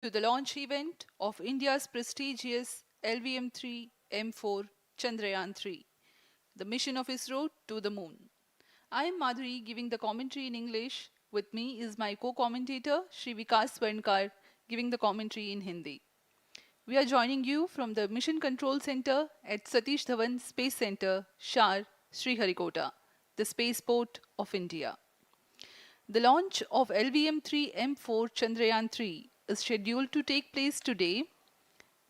to the launch event of India's prestigious LVM3 M4 Chandrayaan 3, the mission of ISRO to the moon. I am Madhuri giving the commentary in English. With me is my co-commentator Shri Vikas Swarnkar giving the commentary in Hindi. We are joining you from the Mission Control Center at Satish Dhawan Space Center, SHAR, Sriharikota, the spaceport of India. The launch of LVM3 M4 Chandrayaan 3 is scheduled to take place today,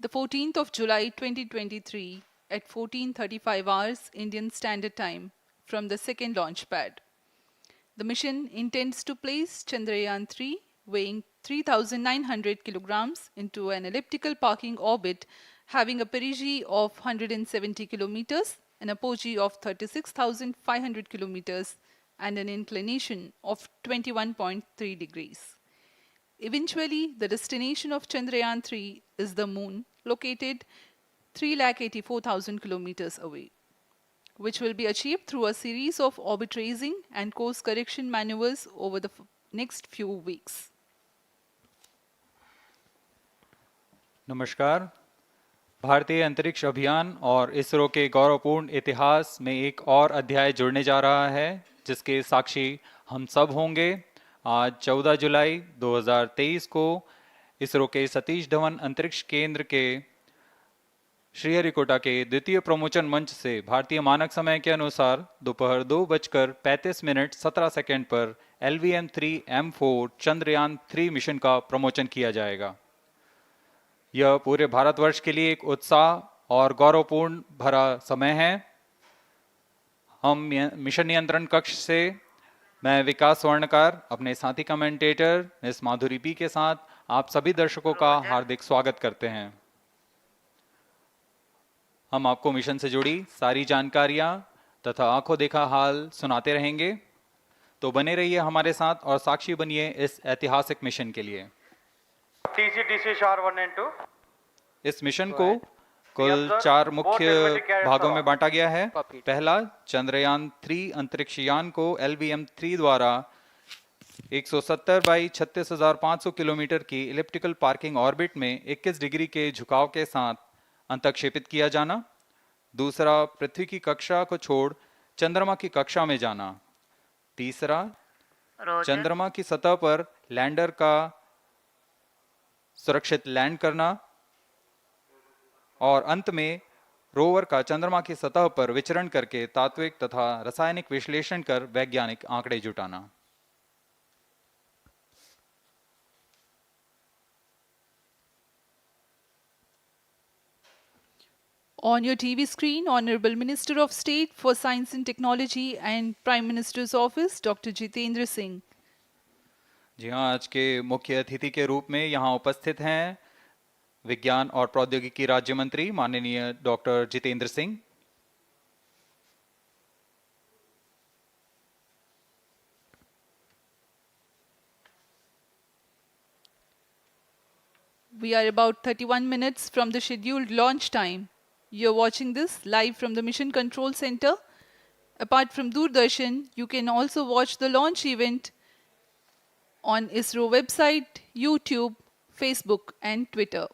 the 14th of July 2023 at 14:35 hours Indian Standard Time from the second launch pad. The mission intends to place Chandrayaan 3 weighing 3,900 kilograms into an elliptical parking orbit having a perigee of 170 kilometers, an apogee of 36,500 kilometers and an inclination of 21.3 degrees. Eventually, the destination of Chandrayaan 3 is the moon, located 384,000 kilometers away, which will be achieved through a series of orbit raising and course correction maneuvers over the next few weeks. नमस्कार। भारतीय अंतरिक्ष अभियान और इसरो के गौरवपूर्ण इतिहास में एक और अध्याय जुड़ने जा रहा है, जिसके साक्षी हम सब होंगे। आज 14 जुलाई 2023 को इसरो के सतीश धवन अंतरिक्ष केंद्र के श्रीहरिकोटा के द्वितीय प्रमोचन मंच से भारतीय मानक समय के अनुसार दोपहर 2:35:17 पर LVM3 M4 चंद्रयान 3 मिशन का प्रमोचन किया जाएगा। यह पूरे भारतवर्ष के लिए एक उत्साह और गौरवपूर्ण भरा समय है। हम मिशन नियंत्रण कक्ष से मैं विकास स्वर्णकार, अपने साथी कमेंटेटर मिस माधुरी पी के साथ आप सभी दर्शकों का हार्दिक स्वागत करते हैं। हम आपको मिशन से जुड़ी सारी जानकारियां तथा आंखों देखा हाल सुनाते रहेंगे, तो बने रहिए हमारे साथ और साक्षी बनिए इस ऐतिहासिक मिशन के लिए। TC SHAR 1 and 2। इस मिशन को कुल 4 मुख्य भागों में बांटा गया है। पहला, चंद्रयान 3 अंतरिक्ष यान को LVM3 द्वारा 170 बाई 36,500 किलोमीटर की इलिप्टिकल पार्किंग ऑर्बिट में 21 डिग्री के झुकाव के साथ अंतक्षेपित किया जाना। दूसरा, पृथ्वी की कक्षा को छोड़ चंद्रमा की कक्षा में जाना। तीसरा, चंद्रमा की सतह पर लैंडर का सुरक्षित लैंड करना। और अंत में रोवर का चंद्रमा की सतह पर विचरण करके तात्विक तथा रासायनिक विश्लेषण कर वैज्ञानिक आंकड़े जुटाना। On your TV screen, Honorable Minister of State for Science and Technology and Prime Minister's Office, Dr. Jitendra Singh. जी हाँ, आज के मुख्य अतिथि के रूप में यहाँ उपस्थित हैं विज्ञान और प्रौद्योगिकी राज्य मंत्री माननीय doctor Jitendra Singh. We are about 31 minutes from the scheduled launch time. You're watching this live from the Mission Control Center. Apart from Doordarshan, you can also watch the launch event on ISRO website, YouTube, Facebook and Twitter.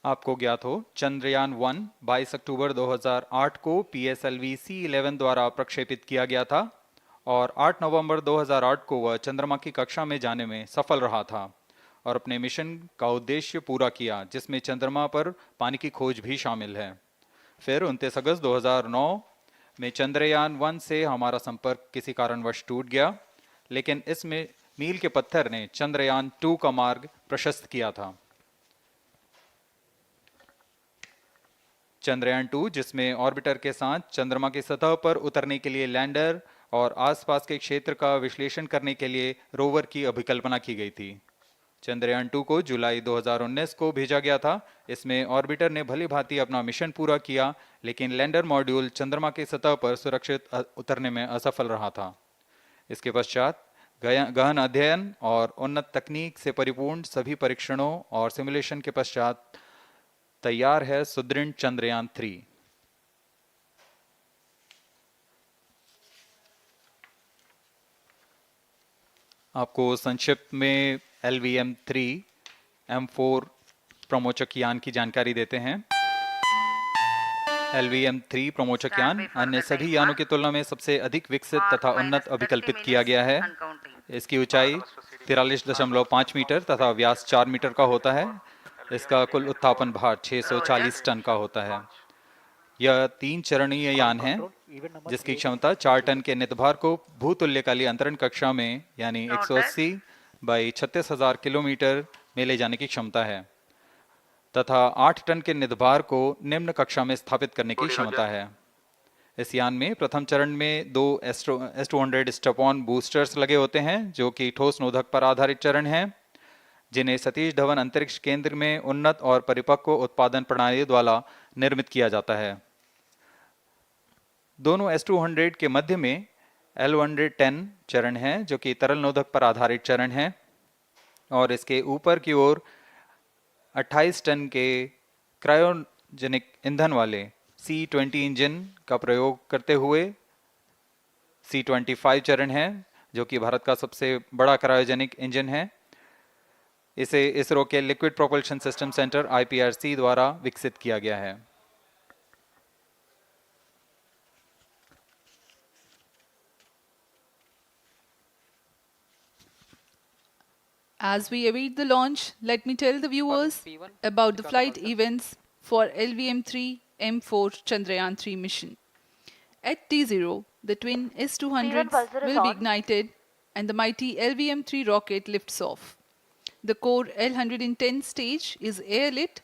आपको ज्ञात हो, चंद्रयान 1 22 अक्टूबर 2008 को PSLV C11 द्वारा प्रक्षेपित किया गया था और 8 नवंबर 2008 को वह चंद्रमा की कक्षा में जाने में सफल रहा था और अपने मिशन का उद्देश्य पूरा किया, जिसमें चंद्रमा पर पानी की खोज भी शामिल है। फिर 29 अगस्त 2009 में चंद्रयान 1 से हमारा संपर्क किसी कारणवश टूट गया, लेकिन इसमें मील के पत्थर ने चंद्रयान 2 का मार्ग प्रशस्त किया था। चंद्रयान 2, जिसमें ऑर्बिटर के साथ चंद्रमा की सतह पर उतरने के लिए लैंडर और आसपास के क्षेत्र का विश्लेषण करने के लिए रोवर की अभिकल्पना की गई थी। चंद्रयान 2 को जुलाई 2019 को भेजा गया था। इसमें ऑर्बिटर ने भली भांति अपना मिशन पूरा किया, लेकिन लैंडर मॉड्यूल चंद्रमा की सतह पर सुरक्षित उतरने में असफल रहा था। इसके पश्चात गहन अध्ययन और उन्नत तकनीक से परिपूर्ण सभी परीक्षणों और सिमुलेशन के पश्चात तैयार है सुदृढ़ चंद्रयान 3। आपको संक्षिप्त में LVM3 M4 प्रमोचक यान की जानकारी देते हैं। LVM3 प्रमोचक यान अन्य सभी यानों की तुलना में सबसे अधिक विकसित तथा उन्नत अभिकल्पित किया गया है। इसकी ऊंचाई 43.5 मीटर तथा व्यास 4 मीटर का होता है। इसका कुल उत्थापन भार 640 टन का होता है। यह 3 चरणीय यान है जिसकी क्षमता 4 टन के नितभार को भूतुल्यकालीय अंतरण कक्षा में यानी 180 बाई 36,000 किलोमीटर में ले जाने की क्षमता है तथा 8 टन के नितभार को निम्न कक्षा में स्थापित करने की क्षमता है। इस यान में प्रथम चरण में 2 S200 स्टेप-ऑन बूस्टर्स लगे होते हैं जो कि ठोस नोदक पर आधारित चरण हैं, जिन्हें सतीश धवन अंतरिक्ष केंद्र में उन्नत और परिपक्व उत्पादन प्रणाली द्वारा निर्मित किया जाता है। दोनों S200 के मध्य में L110 चरण है जो कि तरल नोदक पर आधारित चरण है और इसके ऊपर की ओर 28 टन के क्रायोजेनिक ईंधन वाले C20 इंजन का प्रयोग करते हुए C25 चरण है जो कि भारत का सबसे बड़ा क्रायोजेनिक इंजन है। इसे इसरो के liquid propulsion system centre IPRC द्वारा विकसित किया गया है। As we await the launch, let me tell the viewers about the flight events for LVM3 M4 Chandrayaan 3 mission. At T0, the twin S200s will be ignited and the mighty LVM3 rocket lifts off. The core L110 stage is airlit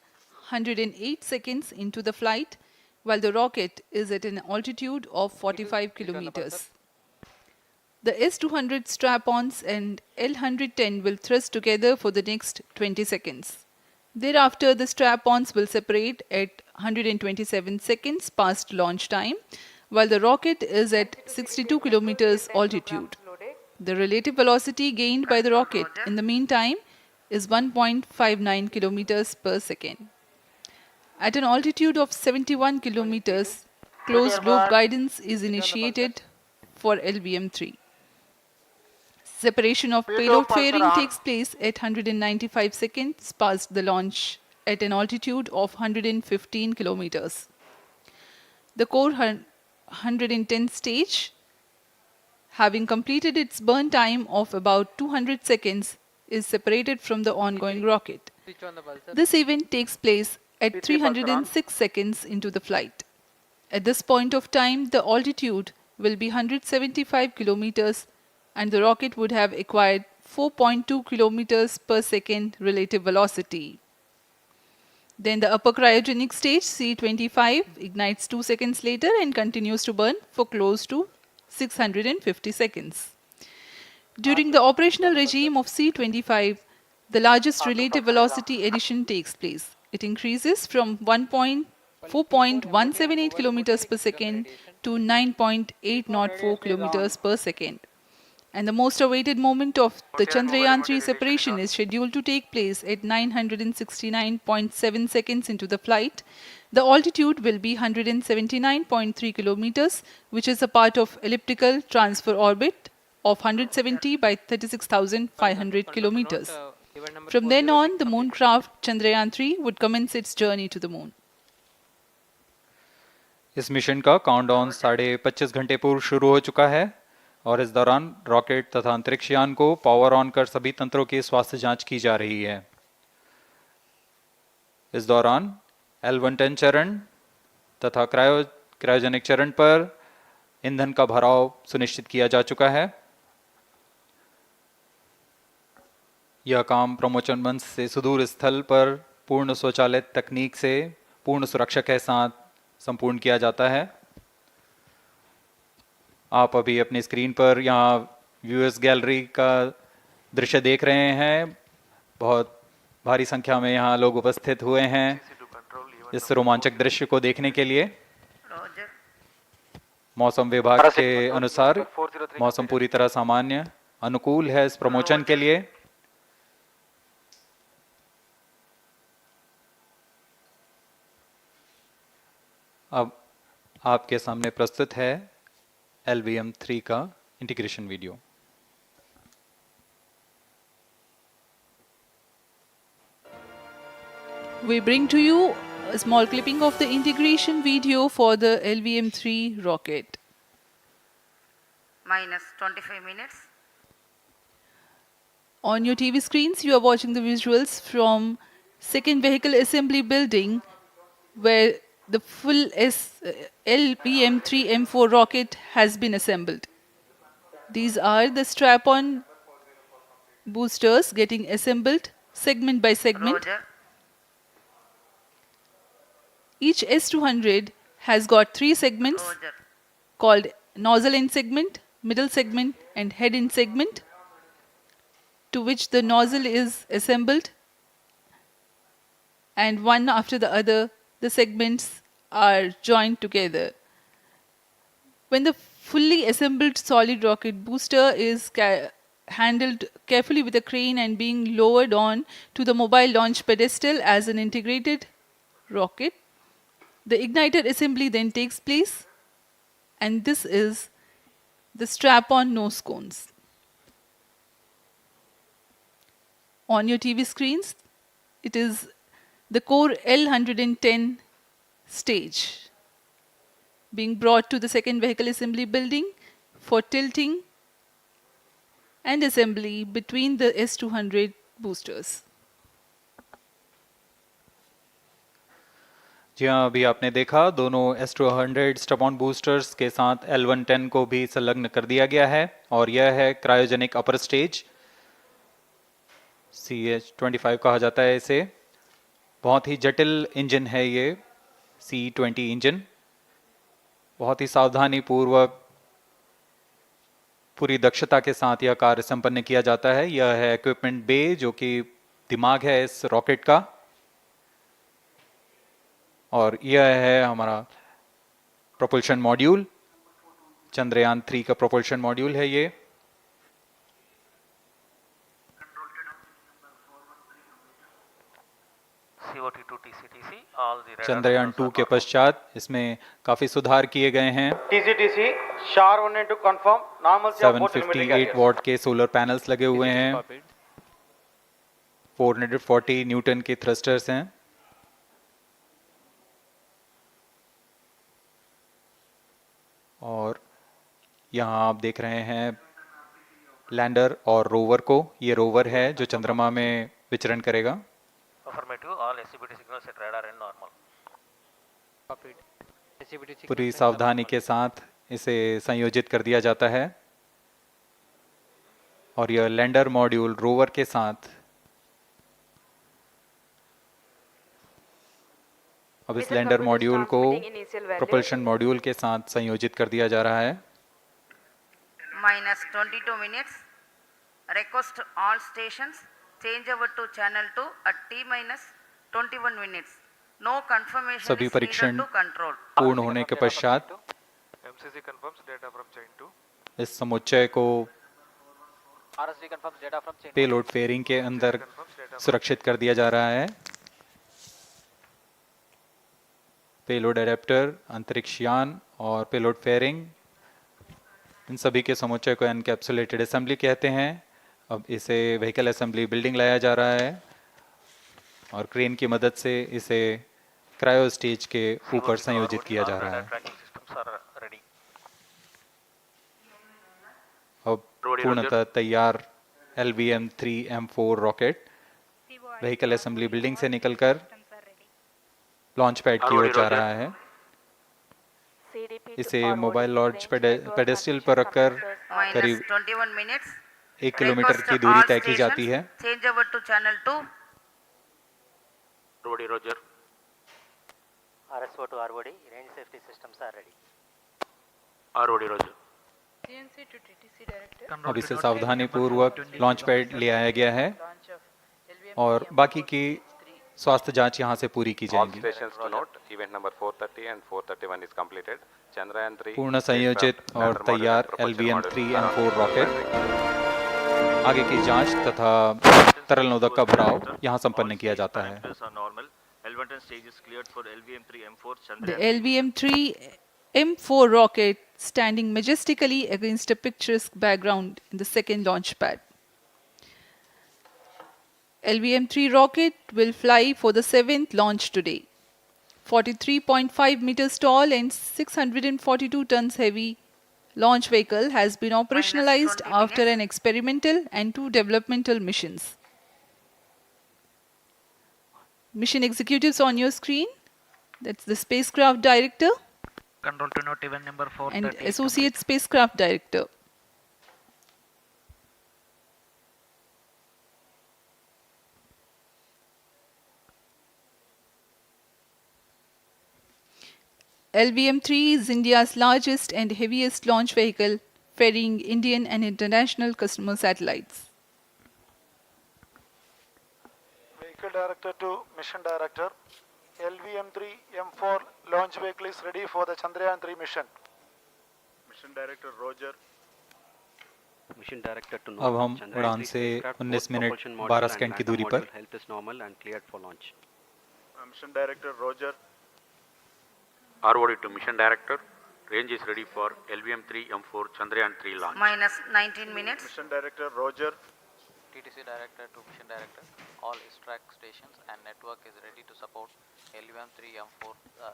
108 seconds into the flight, while the rocket is at an altitude of 45 kilometers. The S200 strap-ons and L110 will thrust together for the next 20 seconds. Thereafter, the strap-ons will separate at 127 seconds past launch time, while the rocket is at 62 kilometers altitude. The relative velocity gained by the rocket in the meantime is 1.59 kilometers per second. At an altitude of 71 kilometers, closed loop guidance is initiated for LVM3. Separation of payload fairing takes place at 195 seconds past the launch at an altitude of 115 kilometers. The core 110 stage, having completed its burn time of about 200 seconds, is separated from the ongoing rocket. This event takes place at 306 seconds into the flight. At this point of time, the altitude will be 175 kilometers and the rocket would have acquired 4.2 kilometers per second relative velocity. Then the upper cryogenic stage, C25, ignites 2 seconds later and continues to burn for close to 650 seconds. During the operational regime of C25, the largest relative velocity addition takes place. It increases from 4.178 kilometers per second to 9.804 kilometers per second. And the most awaited moment of the Chandrayaan 3 separation is scheduled to take place at 969.7 seconds into the flight. The altitude will be 179.3 kilometers, which is a part of elliptical transfer orbit of 170 by 36,500 kilometers. From then on, the mooncraft Chandrayaan 3 would commence its journey to the moon. इस mission का countdown 25.5 घंटे पूर्व शुरू हो चुका है और इस दौरान रॉकेट तथा अंतरिक्ष यान को पावर ऑन कर सभी तंत्रों की स्वास्थ्य जांच की जा रही है। इस दौरान L110 चरण तथा क्रायोजेनिक चरण पर ईंधन का भराव सुनिश्चित किया जा चुका है। यह काम प्रमोचन मंच से सुदूर स्थल पर पूर्ण स्वचालित तकनीक से पूर्ण सुरक्षा के साथ संपूर्ण किया जाता है। आप अभी अपनी स्क्रीन पर यहाँ व्यूअर्स गैलरी का दृश्य देख रहे हैं। बहुत भारी संख्या में यहाँ लोग उपस्थित हुए हैं इस रोमांचक दृश्य को देखने के लिए। मौसम विभाग के अनुसार मौसम पूरी तरह सामान्य अनुकूल है इस प्रमोशन के लिए। अब आपके सामने प्रस्तुत है LVM3 का integration video. We bring to you a small clipping of the integration video for the LVM3 rocket. Minus 25 minutes. On your TV screens, you are watching the visuals from second vehicle assembly building where the full LVM3 M4 rocket has been assembled. These are the strap-on boosters getting assembled segment by segment. Roger. Each S200 has got 3 segments Roger. called nozzle end segment, middle segment and head end segment, to which the nozzle is assembled, and one after the other the segments are joined together. When the fully assembled solid rocket booster is handled carefully with a crane and being lowered on to the mobile launch pedestal as an integrated rocket, the igniter assembly then takes place, and this is the strap-on nose cones. On your TV screens, it is the core L110 stage being brought to the second vehicle assembly building for tilting and assembly between the S200 boosters. जी हाँ, अभी आपने देखा दोनों S200 stub-on boosters के साथ L110 को भी संलग्न कर दिया गया है और यह है क्रायोजेनिक अपर स्टेज, CH-25 कहा जाता है इसे। बहुत ही जटिल इंजन है ये C-20 इंजन। बहुत ही सावधानी पूर्वक पूरी दक्षता के साथ यह कार्य संपन्न किया जाता है। यह है इक्विपमेंट बे जो कि दिमाग है इस रॉकेट का, और यह है हमारा प्रोपल्शन मॉड्यूल, चंद्रयान 3 का प्रोपल्शन मॉड्यूल है ये। चंद्रयान 2 के पश्चात इसमें काफी सुधार किए गए हैं। TCTC SHAR 1 and 2 confirm normalcy of both telemetry 758 carriers. What के सोलर पैनल्स लगे हुए हैं, 440 न्यूटन के थ्रस्टर्स हैं। और यहाँ आप देख रहे हैं लैंडर और रोवर को। ये रोवर है जो चंद्रमा में विचरण करेगा। पूरी सावधानी के साथ इसे संयोजित कर दिया जाता है और यह लैंडर मॉड्यूल रोवर के साथ अब इस लैंडर मॉड्यूल को प्रोपल्शन मॉड्यूल के साथ संयोजित कर दिया जा रहा है। Minus 22 minutes. Request all stations change over to channel 2 at T minus 21 minutes. No confirmation सभी is needed परीक्षण to control. पूर्ण होने के पश्चात MCC confirms data from chain 2. इस समुच्चय को पेलोड फेयरिंग के अंदर सुरक्षित कर दिया जा रहा है। पेलोड एडेप्टर, अंतरिक्ष यान और पेलोड फेयरिंग, इन सभी के समुच्चय को एनकैप्सुलेटेड असेंबली कहते हैं। अब इसे व्हीकल असेंबली बिल्डिंग लाया जा रहा है और क्रेन की मदद से इसे क्रायो स्टेज के ऊपर संयोजित किया जा रहा है। अब पूर्णतः तैयार LVM3 M4 rocket vehicle assembly building से निकलकर लॉन्च पैड की ओर जा रहा है। इसे मोबाइल लॉन्च पेडेस्टल पर रखकर Minus करीब 21 minutes. 1 किलोमीटर Request की दूरी all तय की जाती है। stations change over to channel 2. Roger. RSO to ROD, range safety systems are ready. Roger. अब इसे सावधानी पूर्वक लॉन्च पैड ले आया गया है और बाकी की स्वास्थ्य जांच यहां से पूरी की All जाएगी। stations to note, event number 430 and 431 is completed. Chandrayaan 3 पूर्ण संयोजित और तैयार LVM3 M4 रॉकेट आगे की जांच तथा तरल नोदक का भराव यहां संपन्न किया जाता है। The LVM3 M4 rocket standing majestically against a picturesque background in the second launch pad. LVM3 rocket will fly for the 7th launch today. 43.5 meters tall and 642 tons heavy launch vehicle has been operationalized 20 after minutes. an experimental and 2 developmental missions. Mission executives on your screen. That's the spacecraft director Control to note event number and 430 is associate complete. spacecraft director. LVM3 is India's largest and heaviest launch vehicle, ferrying Indian and international customer satellites. Vehicle Director to Mission Director. LVM3 M4 launch vehicle is ready for the Chandrayaan 3 mission. Mission Director Roger. Mission Director to अब हम Chandrayaan उड़ान 3 से spacecraft, 19 both minute propulsion module 12 and second की lander दूरी पर module health is normal and cleared for launch. Mission Director Roger. ROD to Mission Director. Range is ready for LVM3 M4 Chandrayaan 3 launch. Minus 19 minutes. Mission Director Roger. TTC Director to Mission Director. All track stations and network is ready to support LVM3 M4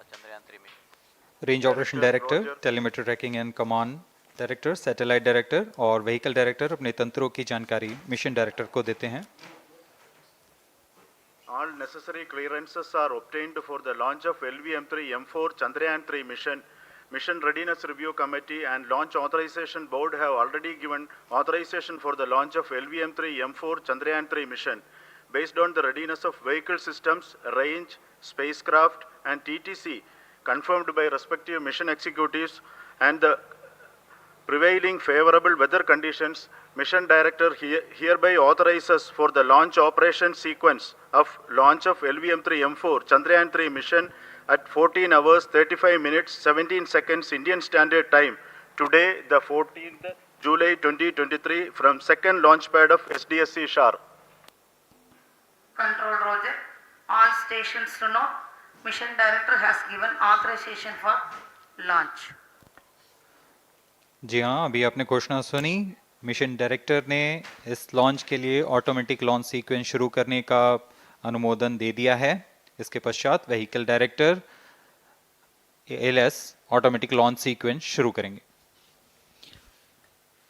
Chandrayaan 3 mission. Range operation director, telemetry tracking and command director, satellite director और vehicle director अपने तंत्रों की जानकारी mission director को देते हैं. All necessary clearances are obtained for the launch of LVM3 M4 Chandrayaan 3 mission. Mission Readiness Review Committee and Launch Authorization Board have already given authorization for the launch of LVM3 M4 Chandrayaan 3 mission. Based on the readiness of vehicle systems, range, spacecraft and TTC confirmed by respective mission executives and the prevailing favorable weather conditions, Mission Director hereby authorizes for the launch operation sequence of launch of LVM3 M4 Chandrayaan 3 mission at 14 hours 35 minutes 17 seconds Indian Standard Time today, the 14th July 2023 from second launch pad of SDSC SHAR. Control Roger. All stations to know. Mission Director has given authorization for launch. जी हाँ, अभी आपने घोषणा सुनी. Mission director ने इस launch के लिए automatic launch sequence शुरू करने का अनुमोदन दे दिया है. इसके पश्चात vehicle director LS automatic launch sequence शुरू करेंगे.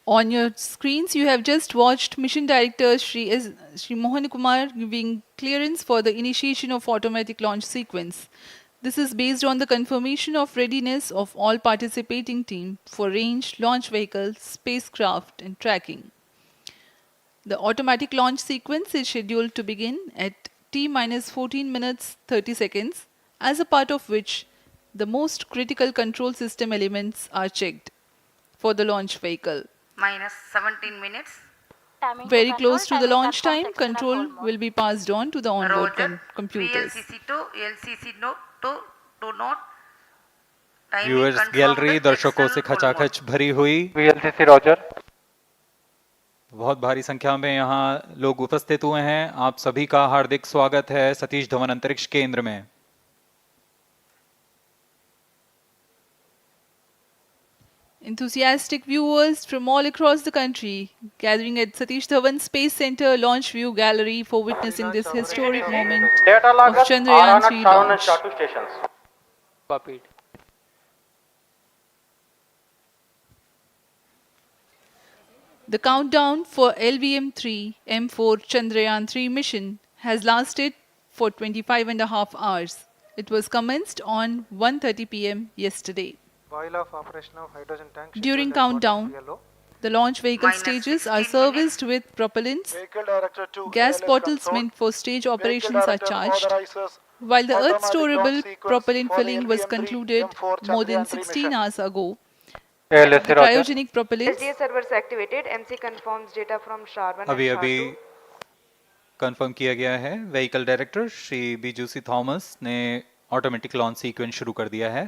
On your screens, you have just watched Mission Director Shri Mohan Kumar giving clearance for the initiation of automatic launch sequence. This is based on the confirmation of readiness of all participating team for range, launch vehicles, spacecraft and tracking. The automatic launch sequence is scheduled to begin at T-14 minutes 30 seconds, as a part of which the most critical control system elements are checked for the launch vehicle. Minus 17 minutes. Very close to the launch time, control will be passed on to the onboard Roger. computers. VLCC to LCC note to note. Timing viewers confirmed gallery दर्शकों से external full mode. खचाखच भरी हुई. VLCC Roger. बहुत भारी संख्या में यहाँ लोग उपस्थित हुए हैं. आप सभी का हार्दिक स्वागत है सतीश धवन अंतरिक्ष केंद्र में. Enthusiastic viewers from all across the country gathering at Satish Dhawan Space Center Launch View Gallery for witnessing this historic moment Data of loggers are Chandrayaan on 3 at 7 and launch. SHAR 2 stations. Copied. The countdown for LVM3 M4 Chandrayaan 3 mission has lasted for 25.5 hours. It was commenced on 1:30 p.m. yesterday. While of operation of hydrogen tank. During countdown, the launch vehicle Minus stages are 16 serviced with propellants. Vehicle Director to Gas ALS bottles console. meant for stage Vehicle operations are Director charged, authorizes while the Earth automatic storable launch sequence propellant for the filling was LVM3 concluded M4 more than Chandrayaan 3 16 mission. hours ago. LSC The Roger. cryogenic propellants SDSC servers activated. MC confirms data from SHAR 1 अभी and SHAR अभी 2. Confirm किया गया है. Vehicle director Shri बीजूसी Thomas ने automatic launch sequence शुरू कर दिया है.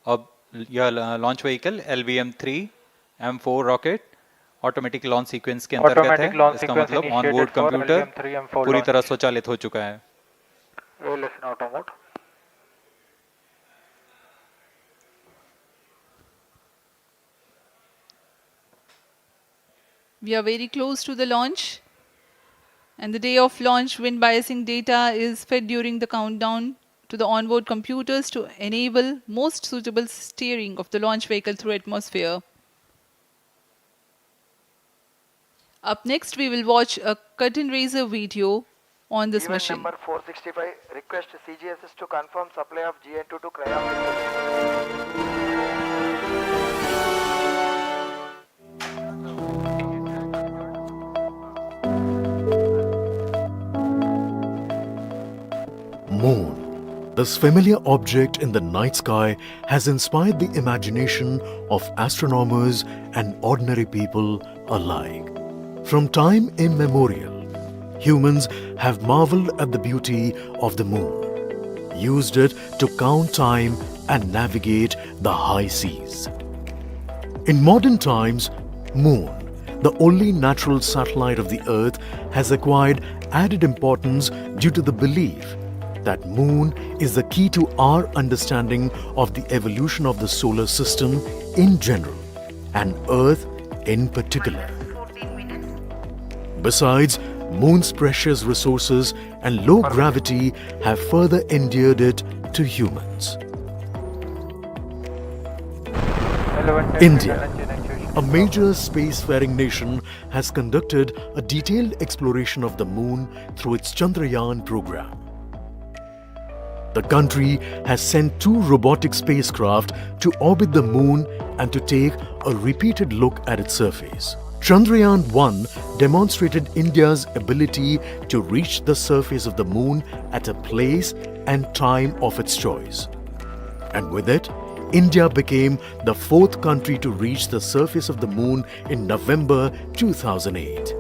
अब यह launch vehicle LVM3 M4 rocket automatic launch sequence के अंतर्गत है. Automatic launch इसका sequence मतलब initiated onboard for computer LVM3 M4 पूरी launch. तरह स्वचालित हो चुका है. LS in auto mode. We are very close to the launch. And the day of launch, wind biasing data is fed during the countdown to the onboard computers to enable most suitable steering of the launch vehicle through atmosphere. Up next, we will watch a curtain raiser video on this mission. Number 465, request CGSS to confirm supply of GN2 to cryo. Moon. This familiar object in the night sky has inspired the imagination of astronomers and ordinary people alike. From time immemorial, humans have marveled at the beauty of the moon, used it to count time and navigate the high seas. In modern times, Moon, the only natural satellite of the Earth, has acquired added importance due to the belief that Moon is the key to our understanding of the evolution of the solar system in general and Earth in particular. Besides, Moon's precious resources and low gravity have further endeared it to humans. India, a major spacefaring nation, has conducted a detailed exploration of the Moon through its Chandrayaan program. The country has sent 2 robotic spacecraft to orbit the Moon and to take a repeated look at its surface. Chandrayaan-1 demonstrated India's ability to reach the surface of the Moon at a place and time of its choice. And with it, India became the 4th country to reach the surface of the Moon in November 2008.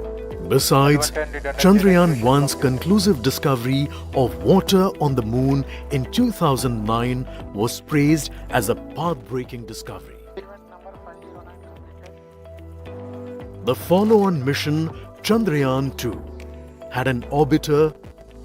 Besides, Chandrayaan-1's conclusive discovery of water on the Moon in 2009 was praised as a path-breaking discovery. The follow-on mission, Chandrayaan-2, had an orbiter,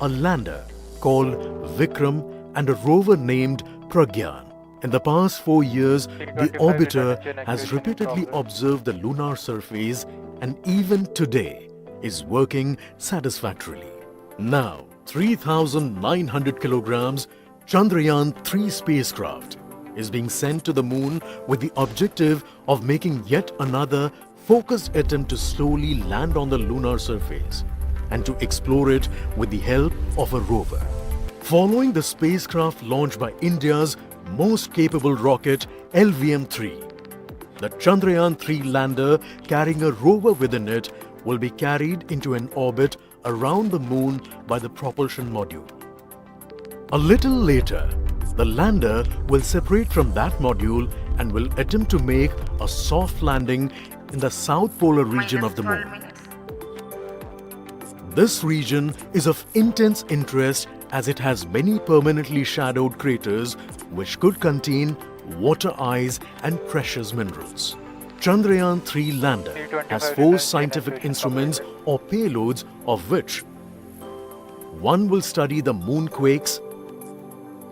a lander called Vikram, and a rover named Pragyan. In the past 4 years, the orbiter has repeatedly observed the lunar surface and even today is working satisfactorily. Now, 3,900 kilograms Chandrayaan-3 spacecraft is being sent to the Moon with the objective of making yet another focused attempt to slowly land on the lunar surface and to explore it with the help of a rover. Following the spacecraft launched by India's most capable rocket LVM3, the Chandrayaan-3 lander carrying a rover within it will be carried into an orbit around the Moon by the propulsion module. A little later, the lander will separate from that module and will attempt to make a soft landing in the south polar region of the Moon. This region is of intense interest as it has many permanently shadowed craters which could contain water ice and precious minerals. Chandrayaan-3 lander has 4 scientific instruments or payloads, of which one will study the moonquakes,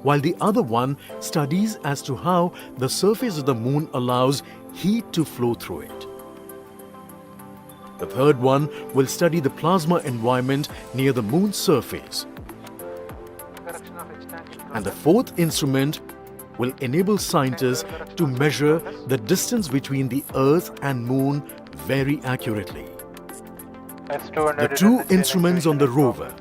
while the other one studies as to how the surface of the Moon allows heat to flow through it. The third one will study the plasma environment near the Moon's surface. And the 4th instrument will enable scientists to measure the distance between the Earth and Moon very accurately. The 2 instruments on the rover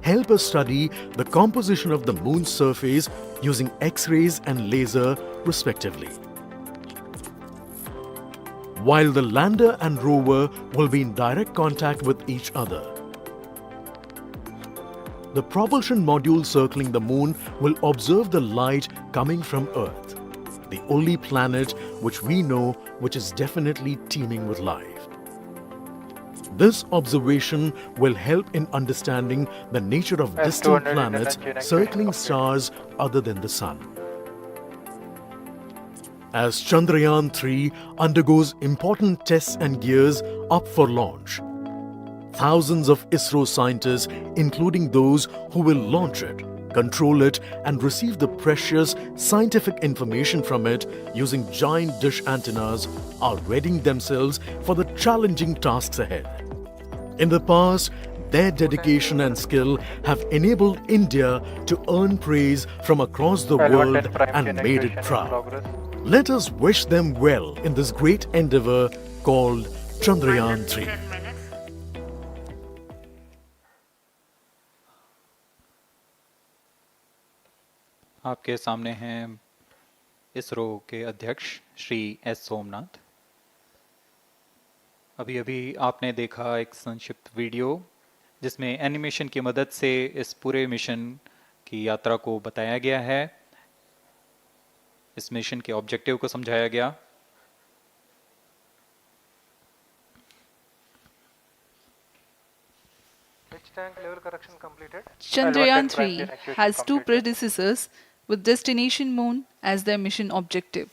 help us study the composition of the Moon's surface using X-rays and laser respectively. While the lander and rover will be in direct contact with each other. The propulsion module circling the Moon will observe the light coming from Earth, the only planet which we know which is definitely teeming with life. This observation will help in understanding the nature of distant planets circling stars other than the Sun. As Chandrayaan-3 undergoes important tests and gears up for launch, thousands of ISRO scientists, including those who will launch it, control it and receive the precious scientific information from it using giant dish antennas, are readying themselves for the challenging tasks ahead. In the past, Their dedication and skill have enabled India to earn praise from across the world and made it proud. Let us wish them well in this great endeavor called Chandrayaan 3. 10 minutes. आपके सामने हैं इसरो के अध्यक्ष Shri S Somnath. अभी अभी आपने देखा एक संक्षिप्त वीडियो जिसमें एनिमेशन की मदद से इस पूरे मिशन की यात्रा को बताया गया है, इस मिशन के ऑब्जेक्टिव को समझाया गया। Which tank level correction completed? Chandrayaan 3 has two predecessors with destination moon as their mission objective.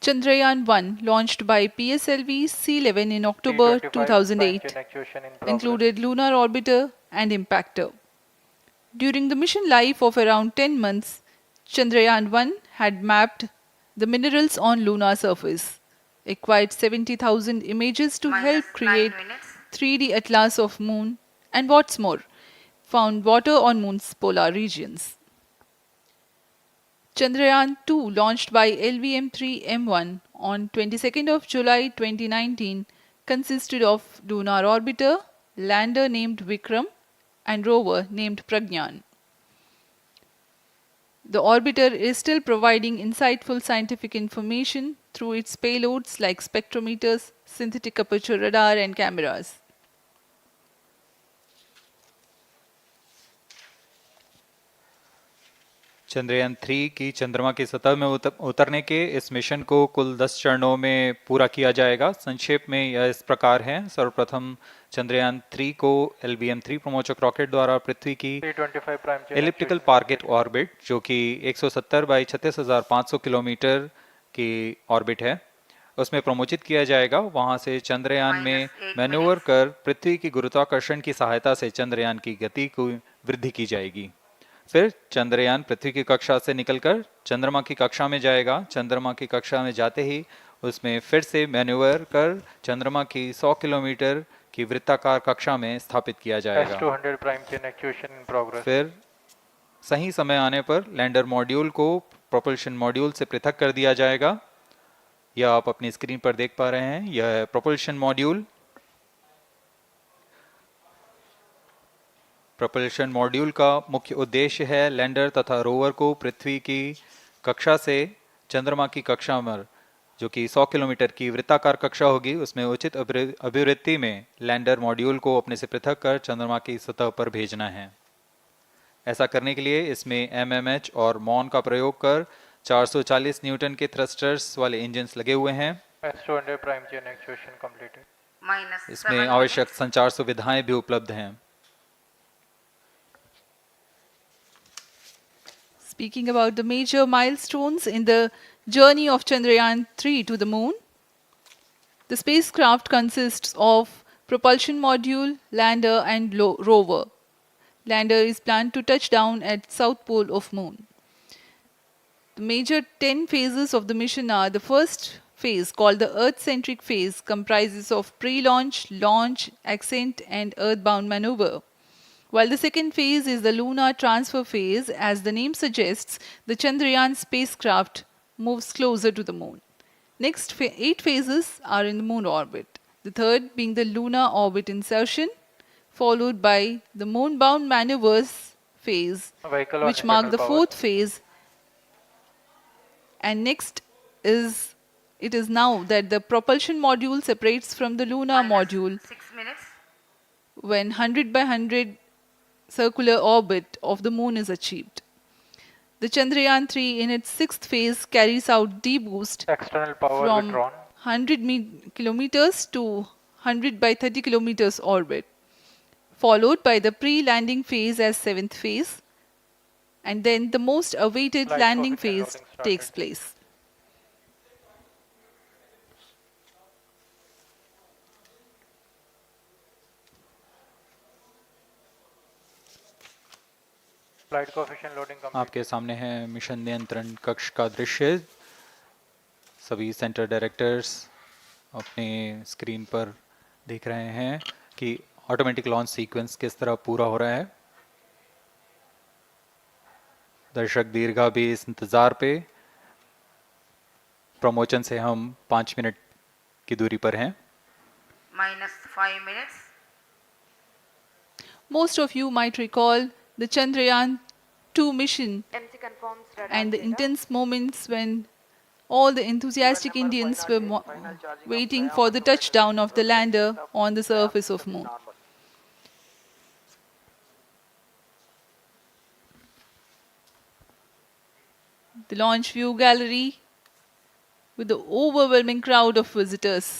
Chandrayaan 1, launched by PSLV C11 in October 2008, included lunar orbiter and impactor. During the mission life of around 10 months, Chandrayaan 1 had mapped the minerals on lunar surface, acquired 70,000 images to help create 3D atlas of moon, and what's more, found water on moon's polar regions. Chandrayaan 2, launched by LVM3 M1 on 22nd of July 2019, consisted of lunar orbiter, lander named Vikram, and rover named Pragyan. The orbiter is still providing insightful scientific information through its payloads like spectrometers, synthetic aperture radar, and cameras. Chandrayaan 3 की चंद्रमा की सतह में उतरने के इस mission को कुल 10 चरणों में पूरा किया जाएगा। संक्षेप में यह इस प्रकार है। सर्वप्रथम चंद्रयान 3 को LVM3 प्रमोचक रॉकेट द्वारा पृथ्वी की एलिप्टिकल टारगेट ऑर्बिट, जो कि 170 बाई 36,500 किलोमीटर की ऑर्बिट है, उसमें प्रमोचित किया जाएगा। वहां से चंद्रयान में मैन्यूवर कर पृथ्वी की गुरुत्वाकर्षण की सहायता से चंद्रयान की गति को वृद्धि की जाएगी। फिर चंद्रयान पृथ्वी की कक्षा से निकलकर चंद्रमा की कक्षा में जाएगा। चंद्रमा की कक्षा में जाते ही उसमें फिर से मैन्यूवर कर चंद्रमा की 100 किलोमीटर की वृत्ताकार कक्षा में स्थापित किया जाएगा। फिर सही समय आने पर लैंडर मॉड्यूल को प्रोपल्शन मॉड्यूल से पृथक कर दिया जाएगा। यह आप अपनी स्क्रीन पर देख पा रहे हैं, यह है प्रोपल्शन मॉड्यूल। प्रोपल्शन मॉड्यूल का मुख्य उद्देश्य है लैंडर तथा रोवर को पृथ्वी की कक्षा से चंद्रमा की कक्षा में, जो कि 100 किलोमीटर की वृत्ताकार कक्षा होगी, उसमें उचित अभिवृत्ति में लैंडर मॉड्यूल को अपने से पृथक कर चंद्रमा की सतह पर भेजना है। ऐसा करने के लिए इसमें MMH और मॉन का प्रयोग कर 440 न्यूटन के थ्रस्टर्स वाले इंजन्स लगे हुए हैं। इसमें आवश्यक संचार सुविधाएं भी उपलब्ध हैं। Speaking about the major milestones in the journey of Chandrayaan 3 to the moon, the spacecraft consists of propulsion module, lander, and rover. Lander is planned to touch down at south pole of moon. The major 10 phases of the mission are: the first phase, called the Earth-centric phase, comprises of pre-launch, launch, ascent, and earthbound maneuver. While the second phase is the lunar transfer phase, as the name suggests, the Chandrayaan spacecraft moves closer to the moon. Next 8 phases are in the moon orbit. The third being the lunar orbit insertion, followed by the moon-bound maneuvers phase, which mark the fourth phase. And next it is now that the propulsion module separates from the lunar module 6 minutes. when 100 by 100 circular orbit of the moon is achieved. The Chandrayaan 3 in its 6th phase carries out D-boost from 100 kilometers to 100 by 30 kilometers orbit, followed by the pre-landing phase as 7th phase, and then the most awaited landing phase takes place. आपके सामने है mission नियंत्रण कक्ष का दृश्य। सभी centre directors अपने screen पर देख रहे हैं कि ऑटोमेटिक लॉन्च सीक्वेंस किस तरह पूरा हो रहा है। दर्शक दीर्घा भी इस इंतज़ार पे। प्रमोशन से हम 5 मिनट की दूरी पर हैं। -5 minutes. Most of you might recall the Chandrayaan 2 mission MC confirms radar and the data. intense moments when all the enthusiastic Indians were waiting for the touchdown of the lander on the surface of Moon. The launch view gallery with the overwhelming crowd of visitors.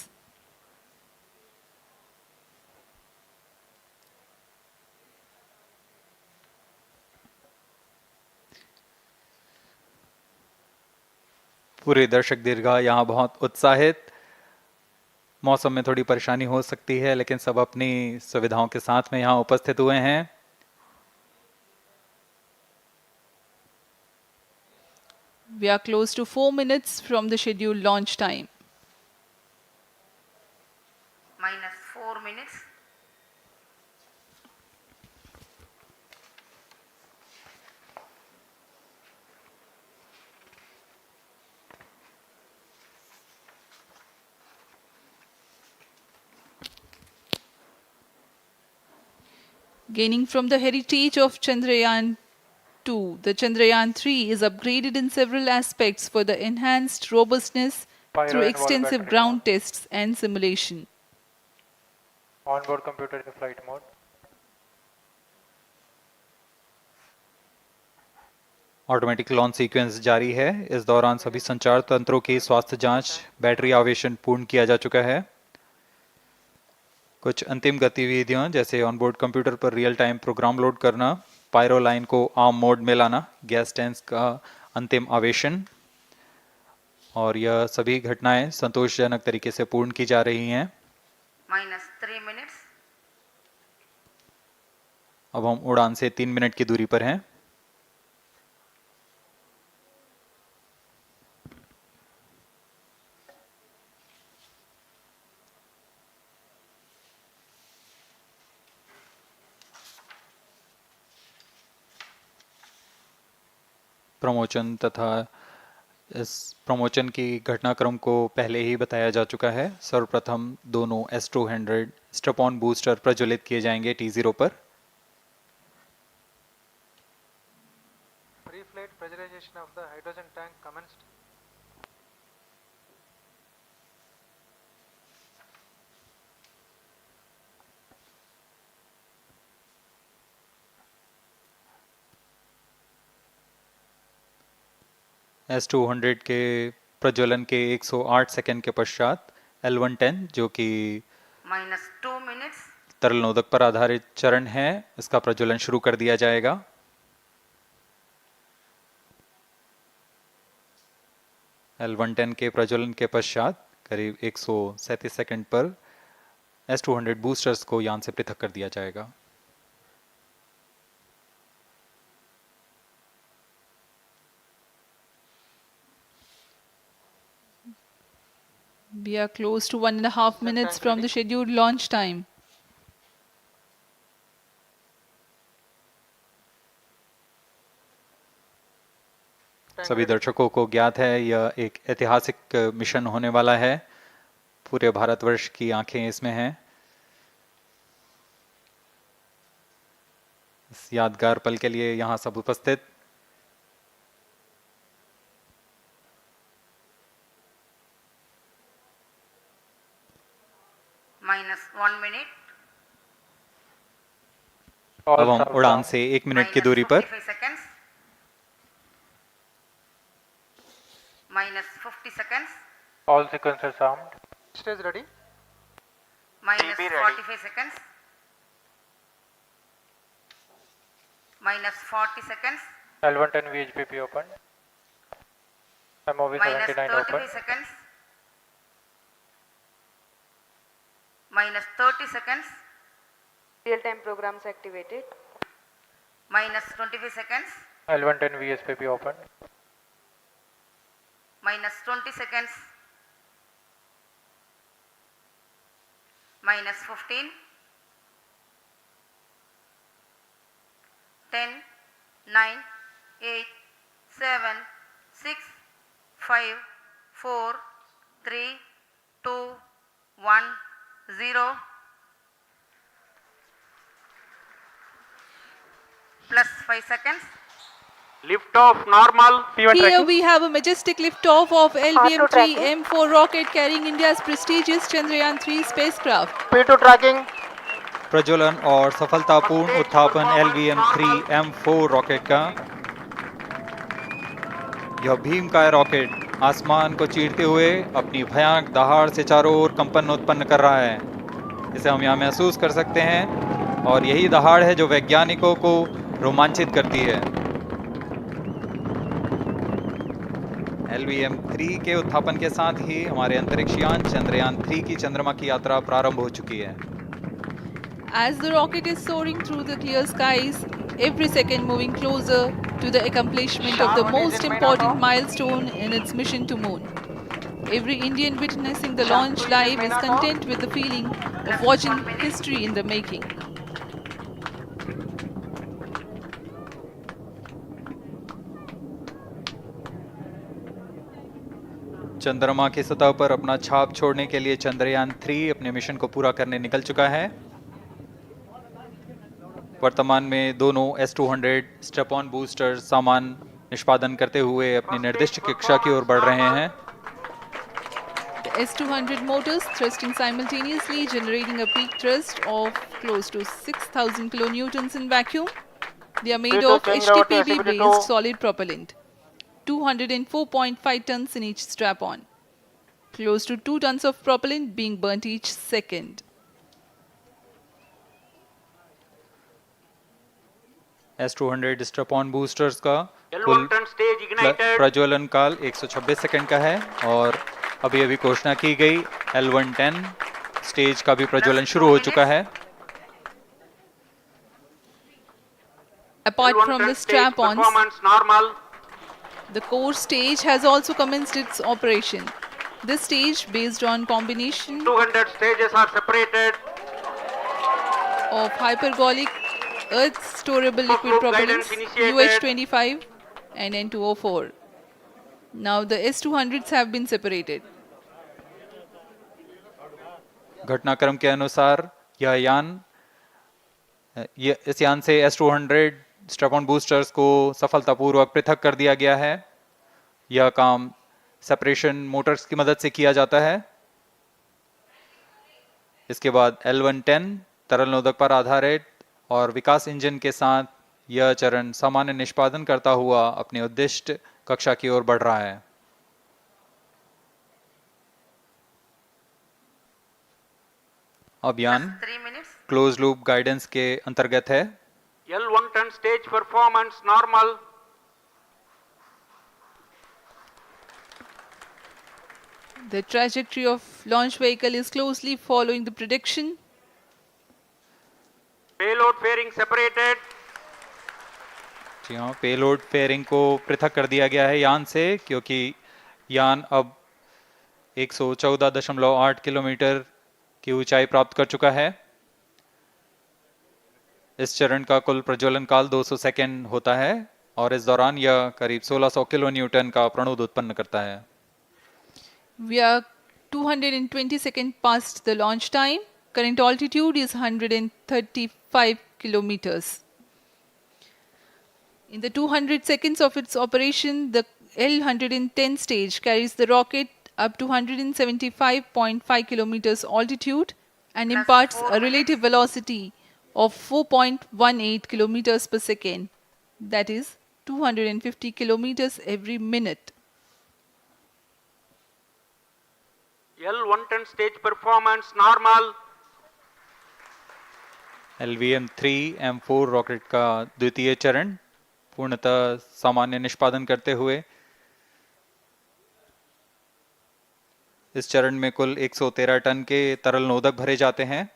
पूरे दर्शक दीर्घा यहाँ बहुत उत्साहित। मौसम में थोड़ी परेशानी हो सकती है, लेकिन सब अपनी सुविधाओं के साथ में यहाँ उपस्थित हुए हैं। We are close to 4 minutes from the scheduled launch time. -4 minutes. Gaining from the heritage of Chandrayaan 2, the Chandrayaan 3 is upgraded in several aspects for the enhanced robustness through extensive ground tests and simulation. Onboard computer in flight mode. Automatic launch sequence जारी है। इस दौरान सभी संचार तंत्रों की स्वास्थ्य जांच, बैटरी आवेशन पूर्ण किया जा चुका है। कुछ अंतिम गतिविधियां जैसे ऑनबोर्ड कंप्यूटर पर रियल टाइम प्रोग्राम लोड करना, पायरो लाइन को आर्म मोड में लाना, गैस टैंक का अंतिम आवेशन, और यह सभी घटनाएं संतोषजनक तरीके से पूर्ण की जा रही हैं। -3 minutes. अब हम उड़ान से 3 मिनट की दूरी पर हैं। प्रमोशन तथा इस प्रमोशन की घटनाक्रम को पहले ही बताया जा चुका है। सर्वप्रथम दोनों S200 स्ट्रप-ऑन बूस्टर प्रज्वलित किए जाएंगे T0 पर। Pre-flight pressurization of the hydrogen tank commenced. S200 के प्रज्वलन के 108 सेकंड के पश्चात L110 जो कि -2 minutes. तरल नोदक पर आधारित चरण है, इसका प्रज्वलन शुरू कर दिया जाएगा। L110 के प्रज्वलन के पश्चात करीब 137 सेकंड पर S200 बूस्टर्स को यान से पृथक कर दिया जाएगा। We are close to 1.5 minutes from the scheduled launch time. सभी दर्शकों को ज्ञात है यह एक ऐतिहासिक मिशन होने वाला है। पूरे भारतवर्ष की आंखें इसमें हैं। इस यादगार पल के लिए यहाँ सब उपस्थित। -1 minute. अब हम उड़ान से 1 मिनट की दूरी पर। -45 seconds. -50 seconds. All sequencers armed. Stage ready. -45 seconds. -40 seconds. L110 VHPP open. MOV 79 open. -33 seconds. -30 seconds. Real-time programs activated. -25 seconds. L110 VSPP open. -20 seconds. -15. 10, 9, 8, 7, 6, 5, 4, 3, 2, 1, 0. Plus 5 seconds. Lift off normal. Here we have a majestic liftoff of LVM3 M4 rocket carrying India's prestigious Chandrayaan 3 spacecraft. P2 tracking. प्रज्वलन और सफलतापूर्ण उत्थापन LVM3 M4 rocket का। यह भीमकाय rocket आसमान को चीरते हुए अपनी भयानक दहाड़ से चारों ओर कंपन उत्पन्न कर रहा है। इसे हम यहाँ महसूस कर सकते हैं और यही दहाड़ है जो वैज्ञानिकों को रोमांचित करती है। LVM3 के उत्थापन के साथ ही हमारे अंतरिक्ष यान चंद्रयान 3 की चंद्रमा की यात्रा प्रारंभ हो चुकी है। As the rocket is soaring through the clear skies, every second moving closer to the accomplishment of the most important milestone in its mission to moon. Every Indian witnessing the launch live is content with the feeling of watching history in the making. चंद्रमा की सतह पर अपना छाप छोड़ने के लिए चंद्रयान 3 अपने मिशन को पूरा करने निकल चुका है। वर्तमान में दोनों S200 स्टेप ऑन बूस्टर सामान निष्पादन करते हुए अपनी निर्दिष्ट कक्षा की ओर बढ़ रहे हैं। The S200 motors thrusting simultaneously, generating a peak thrust of close to 6,000 kilonewtons in vacuum. They are made of HTPB-based solid propellant, 204.5 tons in each strap-on. Close to 2 tons of propellant being burnt each second. S200 strap-on boosters का कुल प्रज्वलन काल 126 second का है और अभी अभी घोषणा की गई L110 स्टेज का भी प्रज्वलन शुरू हो चुका है। Apart from the strap-ons, the core stage has also commenced its operation. This stage, based on combination 200 stages are separated. of hypergolic earth storable liquid propellants UH25 and N2O4. Now the S200s have been separated. घटनाक्रम के अनुसार इस यान से S200 strap-on boosters को सफलतापूर्वक पृथक कर दिया गया है। यह काम सेपरेशन मोटर्स की मदद से किया जाता है। इसके बाद L110 तरल नोदक पर आधारित और विकास इंजन के साथ यह चरण सामान्य निष्पादन करता हुआ अपने उद्दिष्ट कक्षा की ओर बढ़ रहा है। अब यान क्लोज लूप गाइडेंस के अंतर्गत है। L110 stage performance normal. The trajectory of launch vehicle is closely following the prediction. Payload fairing separated. जी हाँ, पेलोड फेयरिंग को पृथक कर दिया गया है यान से, क्योंकि यान अब 114.8 किलोमीटर की ऊंचाई प्राप्त कर चुका है। इस चरण का कुल प्रज्वलन काल 200 सेकेंड होता है और इस दौरान यह करीब 1600 किलो न्यूटन का प्रणोद उत्पन्न करता है। We are 220 seconds past the launch time. Current altitude is 135 kilometers. In the 200 seconds of its operation, the L110 stage carries the rocket up to 175.5 kilometers altitude and imparts a relative velocity of 4.18 kilometers per second, that is 250 kilometers every minute. L110 stage performance normal. LVM3 M4 rocket का द्वितीय चरण पूर्णतः सामान्य निष्पादन करते हुए इस चरण में कुल 113 टन के तरल नोदक भरे जाते हैं।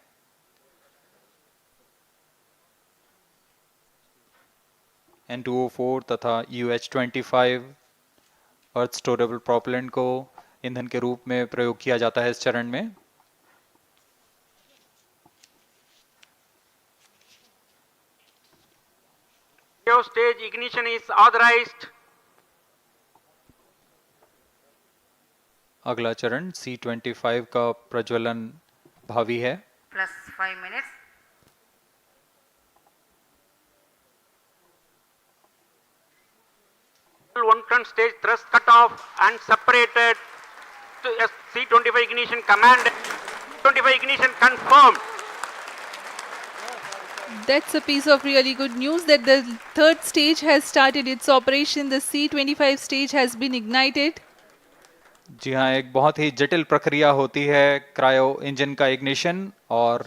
N2O4 तथा UH25 अर्थ स्टोरेबल प्रोपेलेंट को ईंधन के रूप में प्रयोग किया जाता है इस चरण में। Stage ignition is authorized. अगला चरण C25 का प्रज्वलन भावी है। plus 5 minutes. One ton stage thrust cut off and separated to C25 ignition command. 25 ignition confirmed. That's a piece of really good news that the third stage has started its operation. The C25 stage has been ignited. जी हाँ, एक बहुत ही जटिल प्रक्रिया होती है cryo engine का ignition, और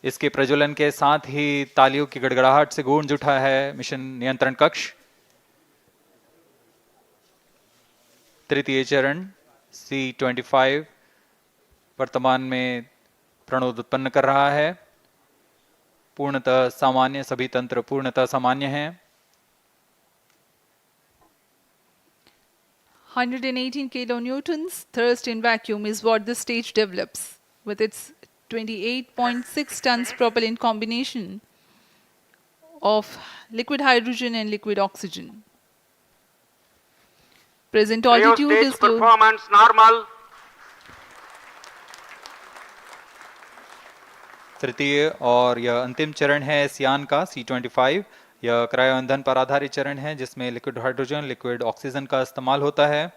इसके प्रज्वलन के साथ ही तालियों की गड़गड़ाहट से गूंज उठा है मिशन नियंत्रण कक्ष। तृतीय चरण C25 वर्तमान में प्रणोद उत्पन्न कर रहा है। पूर्णतः सामान्य, सभी तंत्र पूर्णतः सामान्य हैं। 118 kilonewtons thrust in vacuum is what the stage develops with its 28.6 tons propellant combination of liquid hydrogen and liquid oxygen. Present altitude Stage is close. performance normal. तृतीय और यह अंतिम चरण है इस यान का C25। यह क्रायो ईंधन पर आधारित चरण है जिसमें लिक्विड हाइड्रोजन, लिक्विड ऑक्सीजन का इस्तेमाल होता है।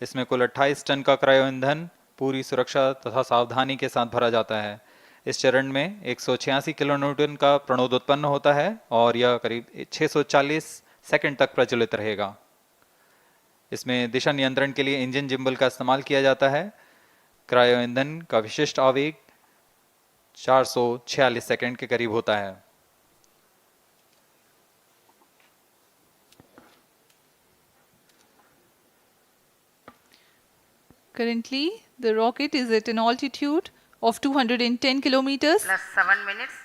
इसमें कुल 28 टन का क्रायो ईंधन पूरी सुरक्षा तथा सावधानी के साथ भरा जाता है। इस चरण में 186 किलोन्यूटन का प्रणोद उत्पन्न होता है और यह करीब 640 सेकंड तक प्रज्वलित रहेगा। इसमें दिशा नियंत्रण के लिए इंजन जिम्बल का इस्तेमाल किया जाता है। क्रायो ईंधन का विशिष्ट आवेग 446 सेकंड के करीब होता है। Currently, the rocket is at an altitude of 210 kilometers. Plus 7 minutes.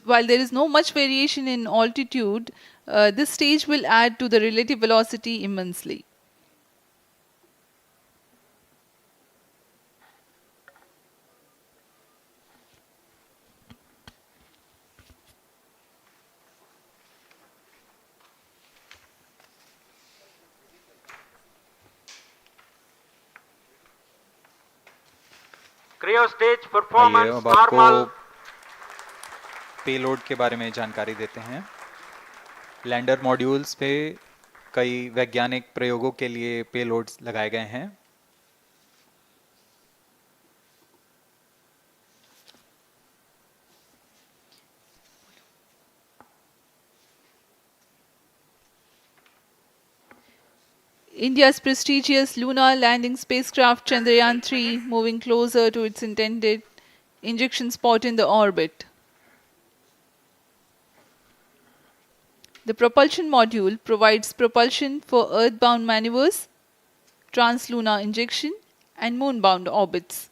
While there is no much variation in altitude, this stage will add to the relative velocity immensely. Cryo stage आइए performance अब आपको normal. Payload के बारे में जानकारी देते हैं। Lander modules पे कई वैज्ञानिक प्रयोगों के लिए पेलोड्स लगाए गए हैं। India's prestigious lunar landing spacecraft Chandrayaan-3 moving closer to its intended injection spot in the orbit. The propulsion module provides propulsion for earthbound maneuvers, translunar injection, and moonbound orbits.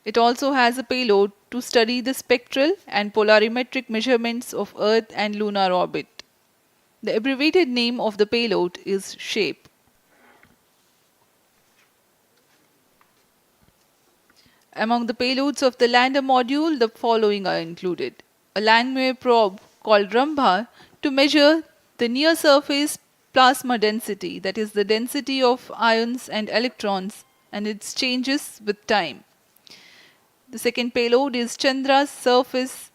It also has a payload to study the spectral and polarimetric measurements of Earth and lunar orbit. The abbreviated name of the payload is SHAPE. Among the payloads of the lander module, the following are included. A landwehr probe called Rambha to measure the near-surface plasma density, that is the density of ions and electrons, and its changes with time. The second payload is Chandra's Surface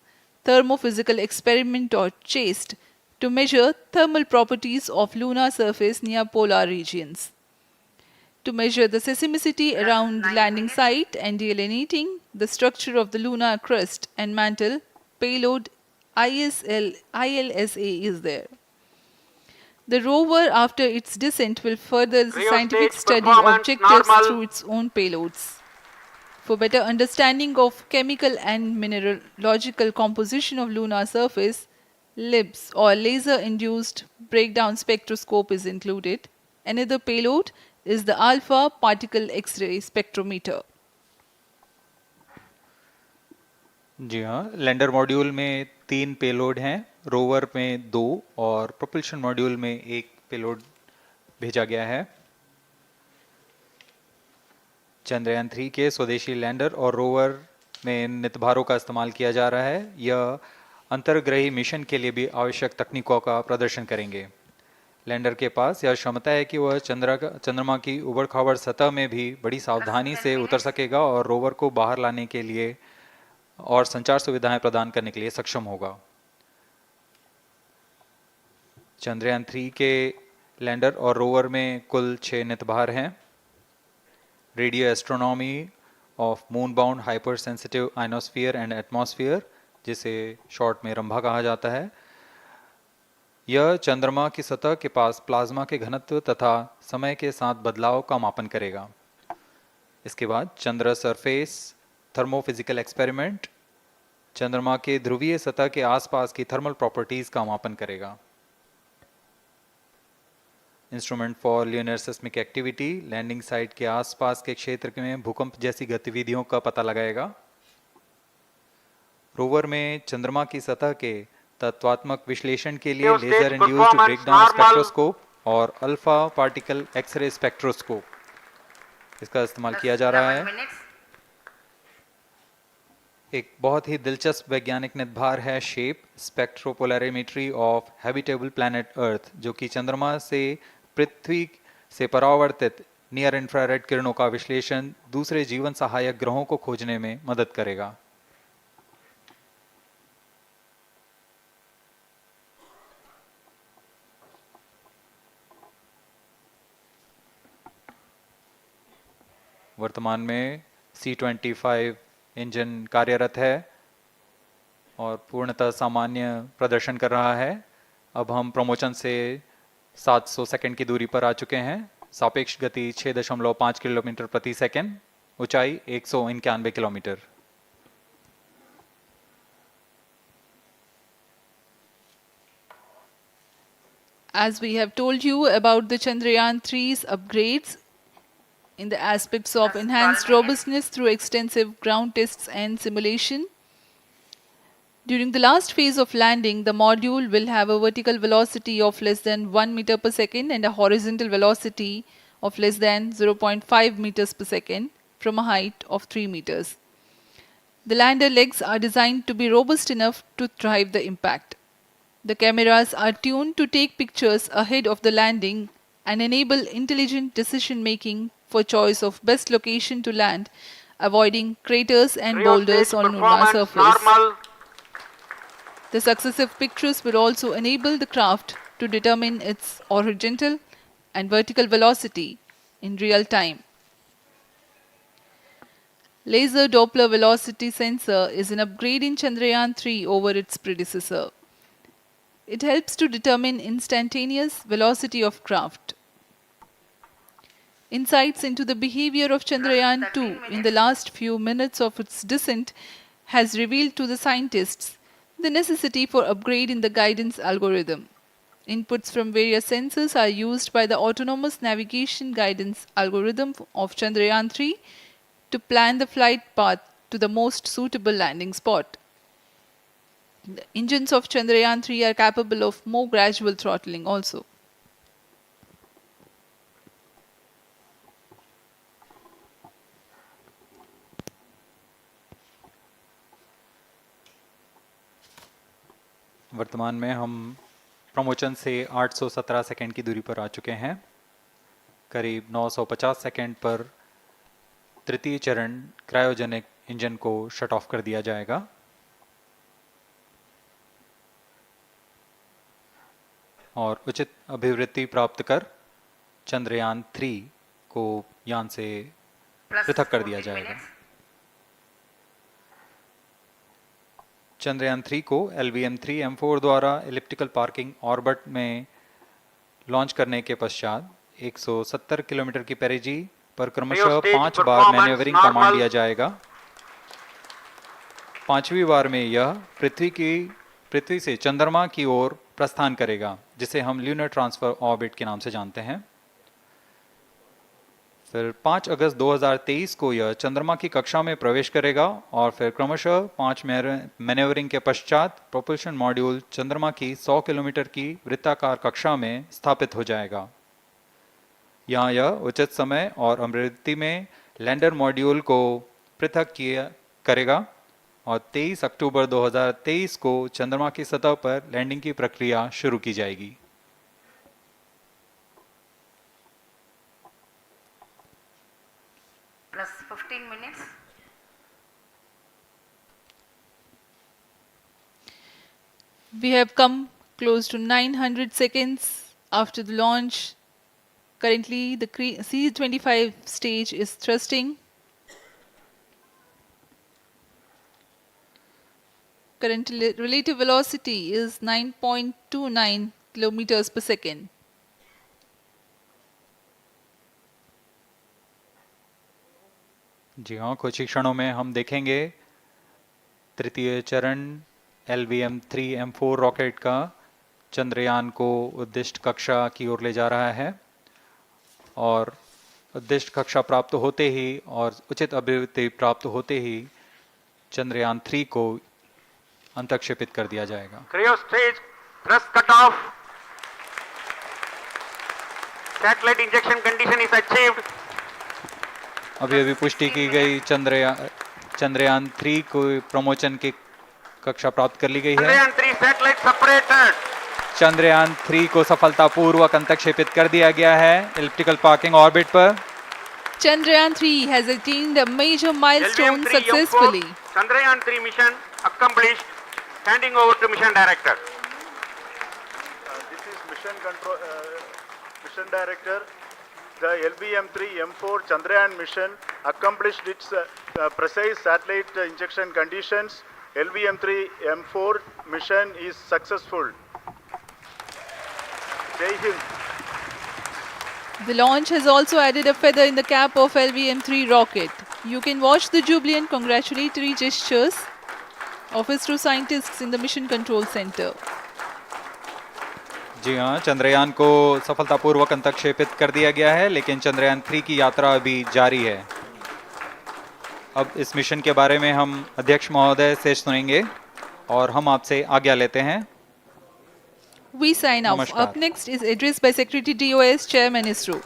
Thermophysical Experiment, or CHAST, to measure thermal properties of lunar surface near polar regions. To measure the seismicity around the landing site and delineating the structure of the lunar crust and mantle, payload ILSA is there. The rover, after its descent, will further the scientific study objectives through its own payloads. For better understanding of chemical and mineralogical composition of lunar surface, LIBS, or laser-induced breakdown spectroscope, is included. Another payload is the alpha particle X-ray spectrometer. जी हाँ, lander module में 3 payload हैं, rover में 2 और propulsion module में 1 payload भेजा गया है। चंद्रयान 3 के स्वदेशी लैंडर और रोवर में नितभारों का इस्तेमाल किया जा रहा है। यह अंतर्ग्रही मिशन के लिए भी आवश्यक तकनीकों का प्रदर्शन करेंगे। लैंडर के पास यह क्षमता है कि वह चंद्रमा की उबड़-खाबड़ सतह में भी बड़ी सावधानी से उतर सकेगा और रोवर को बाहर लाने के लिए और संचार सुविधाएं प्रदान करने के लिए सक्षम होगा। चंद्रयान 3 के लैंडर और रोवर में कुल 6 नितभार हैं। Radio astronomy of moon bound hyper sensitive ionosphere and atmosphere, जिसे शॉर्ट में रंभा कहा जाता है, यह चंद्रमा की सतह के पास प्लाज्मा के घनत्व तथा समय के साथ बदलाव का मापन करेगा। इसके बाद चंद्र सरफेस थर्मोफिजिकल एक्सपेरिमेंट चंद्रमा के ध्रुवीय सतह के आसपास की थर्मल प्रॉपर्टीज का मापन करेगा। Instrument for lunar seismic activity landing site के आसपास के क्षेत्र में भूकंप जैसी गतिविधियों का पता लगाएगा। रोवर में चंद्रमा की सतह के तत्वात्मक विश्लेषण के लिए laser induced break down spectroscope और अल्फा पार्टिकल एक्सरे स्पेक्ट्रोस्कोप इसका इस्तेमाल किया जा रहा है। एक बहुत ही दिलचस्प वैज्ञानिक निर्धार है shape spectropolarimetry of habitable planet Earth, जो कि चंद्रमा से पृथ्वी से परावर्तित नियर इंफ्रारेड किरणों का विश्लेषण दूसरे जीवन सहायक ग्रहों को खोजने में मदद करेगा। वर्तमान में C-25 इंजन कार्यरत है और पूर्णतः सामान्य प्रदर्शन कर रहा है। अब हम प्रमोशन से 700 सेकंड की दूरी पर आ चुके हैं। सापेक्ष गति 6.5 किलोमीटर प्रति सेकंड, ऊंचाई 191 kilometre. As we have told you about the Chandrayaan 3's upgrades in the aspects of enhanced robustness through extensive ground tests and simulation. During the last phase of landing, the module will have a vertical velocity of less than 1 meter per second and a horizontal velocity of less than 0.5 meters per second from a height of 3 meters. The lander legs are designed to be robust enough to drive the impact. The cameras are tuned to take pictures ahead of the landing and enable intelligent decision making for choice of best location to land, avoiding craters and boulders on lunar surface. The successive pictures will also enable the craft to determine its horizontal and vertical velocity in real time. Laser Doppler velocity sensor is an upgrade in Chandrayaan 3 over its predecessor. It helps to determine instantaneous velocity of craft. Insights into the behavior of Chandrayaan 2 in the last few minutes of its descent has revealed to the scientists the necessity for upgrade in the guidance algorithm. Inputs from various sensors are used by the autonomous navigation guidance algorithm of Chandrayaan 3 to plan the flight path to the most suitable landing spot. The engines of Chandrayaan 3 are capable of more gradual throttling also. वर्तमान में हम promotion से 817 second की दूरी पर आ चुके हैं। करीब 950 सेकंड पर तृतीय चरण क्रायोजेनिक इंजन को शट ऑफ कर दिया जाएगा। और उचित अभिवृत्ति प्राप्त कर चंद्रयान 3 को यान से पृथक कर दिया जाएगा। चंद्रयान 3 को LVM3 M4 द्वारा एलिप्टिकल पार्किंग ऑर्बिट में लॉन्च करने के पश्चात 170 किलोमीटर की पेरिजी पर क्रमशः 5 बार मैन्यूवरिंग कमांड दिया जाएगा। 5वीं बार में यह पृथ्वी से चंद्रमा की ओर प्रस्थान करेगा, जिसे हम ल्यूनर ट्रांसफर ऑर्बिट के नाम से जानते हैं। फिर 5 अगस्त 2023 को यह चंद्रमा की कक्षा में प्रवेश करेगा और फिर क्रमशः 5 मैन्यूवरिंग के पश्चात प्रोपल्शन मॉड्यूल चंद्रमा की 100 किलोमीटर की वृत्ताकार कक्षा में स्थापित हो जाएगा। यहाँ यह उचित समय और अभिवृत्ति में लैंडर मॉड्यूल को पृथक करेगा और 23 अक्टूबर 2023 को चंद्रमा की सतह पर लैंडिंग की प्रक्रिया शुरू की जाएगी। Plus 15 minutes. We have come close to 900 seconds after the launch. Currently, the C-25 stage is thrusting. Current relative velocity is 9.29 kilometers per second. जी हाँ, कुछ ही क्षणों में हम देखेंगे तृतीय चरण LVM3 M4 रॉकेट का चंद्रयान को उद्दिष्ट कक्षा की ओर ले जा रहा है और उद्दिष्ट कक्षा प्राप्त होते ही और उचित अभिवृद्धि प्राप्त होते ही चंद्रयान 3 को अंतक्षेपित कर दिया जाएगा। Cryo stage thrust cutoff. Satellite injection condition is achieved. अभी पुष्टि की गई चंद्रयान 3 को प्रमोशन की कक्षा प्राप्त कर ली गई है। Chandrayaan 3 satellite separated. चंद्रयान 3 को सफलतापूर्वक अंतक्षेपित कर दिया गया है elliptical parking ऑर्बिट पर। Chandrayaan 3 has attained a major milestone successfully. Chandrayaan 3 mission accomplished. Handing over to mission director. This is mission director. The LVM3 M4 Chandrayaan mission accomplished its precise satellite injection conditions. LVM3 M4 mission is successful. Jai Hind. The launch has also added a feather in the cap of LVM3 rocket. You can watch the jubilant congratulatory gestures of ISRO scientists in the Mission Control Center. जी हाँ, चंद्रयान को सफलतापूर्वक अंतक्षेपित कर दिया गया है, लेकिन चंद्रयान 3 की यात्रा अभी जारी है। अब इस मिशन के बारे में हम अध्यक्ष महोदय से सुनेंगे और हम आपसे आज्ञा लेते हैं। We sign off. Up next is address by Secretary DOS, Chairman ISRO.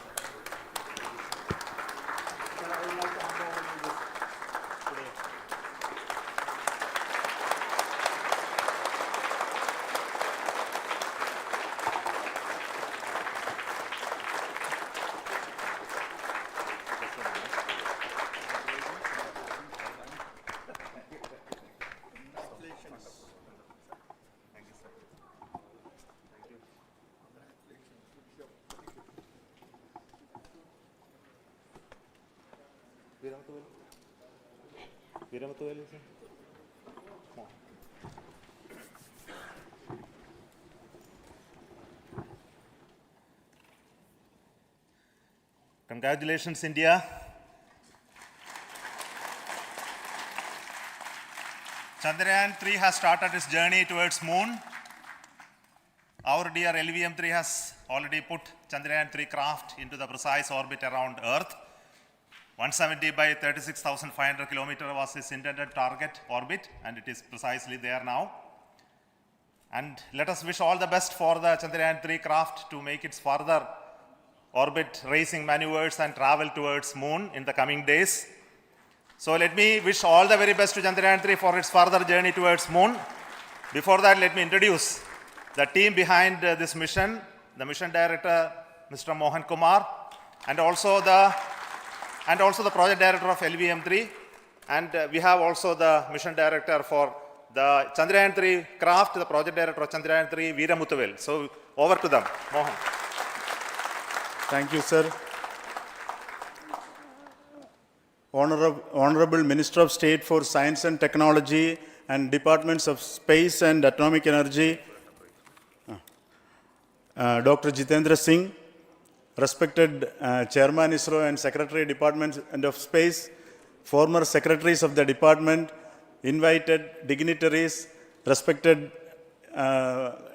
Congratulations, India. Chandrayaan 3 has started its journey towards moon. Our dear LVM3 has already put Chandrayaan 3 craft into the precise orbit around Earth. 170 by 36,500 kilometers was its intended target orbit, and it is precisely there now. And let us wish all the best for the Chandrayaan 3 craft to make its further orbit racing maneuvers and travel towards moon in the coming days. So let me wish all the very best to Chandrayaan 3 for its further journey towards moon. Before that, let me introduce the team behind this mission, the mission director, Mr. Mohan Kumar, and also the project director of LVM3. And we have also the mission director for the Chandrayaan 3 craft, the project director of Chandrayaan 3, Veera Muthuvel. So over to them, Mohan. Thank you, sir. Honorable Minister of State for Science and Technology and Departments of Space and Atomic Energy, Dr. Jitendra Singh, respected Chairman ISRO and Secretary Department of Space, former secretaries of the department, invited dignitaries, respected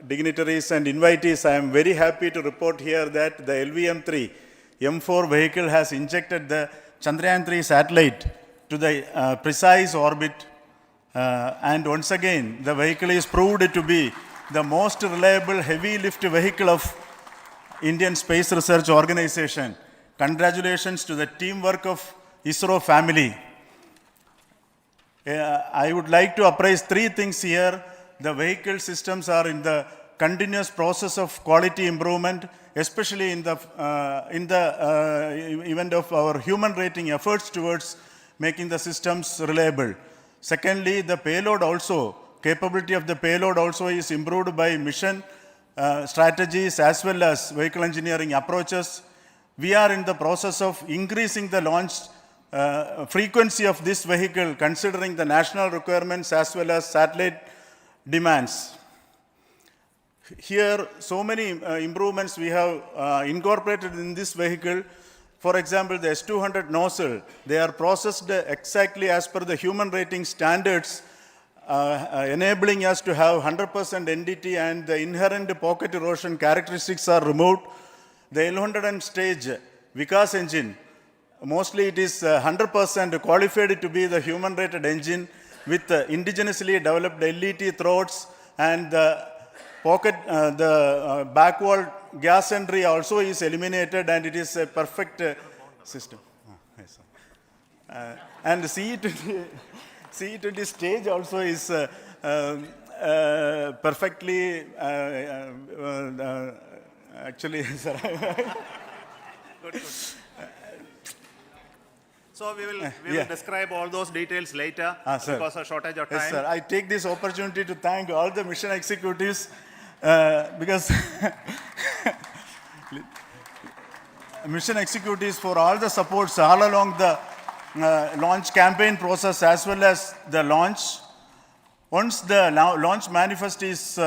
dignitaries and invitees, I am very happy to report here that the LVM3 M4 vehicle has injected the Chandrayaan 3 satellite to the precise orbit, and once again the vehicle is proved to be the most reliable heavy lift vehicle of Indian Space Research Organization. Congratulations to the teamwork of ISRO family. I would like to appraise three things here. The vehicle systems are in the continuous process of quality improvement, especially in the event of our human rating efforts towards making the systems reliable. Secondly, the payload also, capability of the payload also is improved by mission strategies as well as vehicle engineering approaches. We are in the process of increasing the launch frequency of this vehicle considering the national requirements as well as satellite demands. Here, so many improvements we have incorporated in this vehicle. For example, the S200 nozzle, they are processed exactly as per the human rating standards, enabling us to have 100% NDT, and the inherent pocket erosion characteristics are removed. The L100 stage Vikas engine, mostly it is 100% qualified to be the human rated engine with indigenously developed LET throats, and the pocket, back wall gas entry also is eliminated, and it is a perfect system. And the CE20 stage also is perfectly, actually, sir. Good. So we will describe all those details later because of shortage of time. Yes, sir. I take this opportunity to thank all the mission executives because mission executives for all the supports all along the launch campaign process as well as the launch. Once the launch manifest is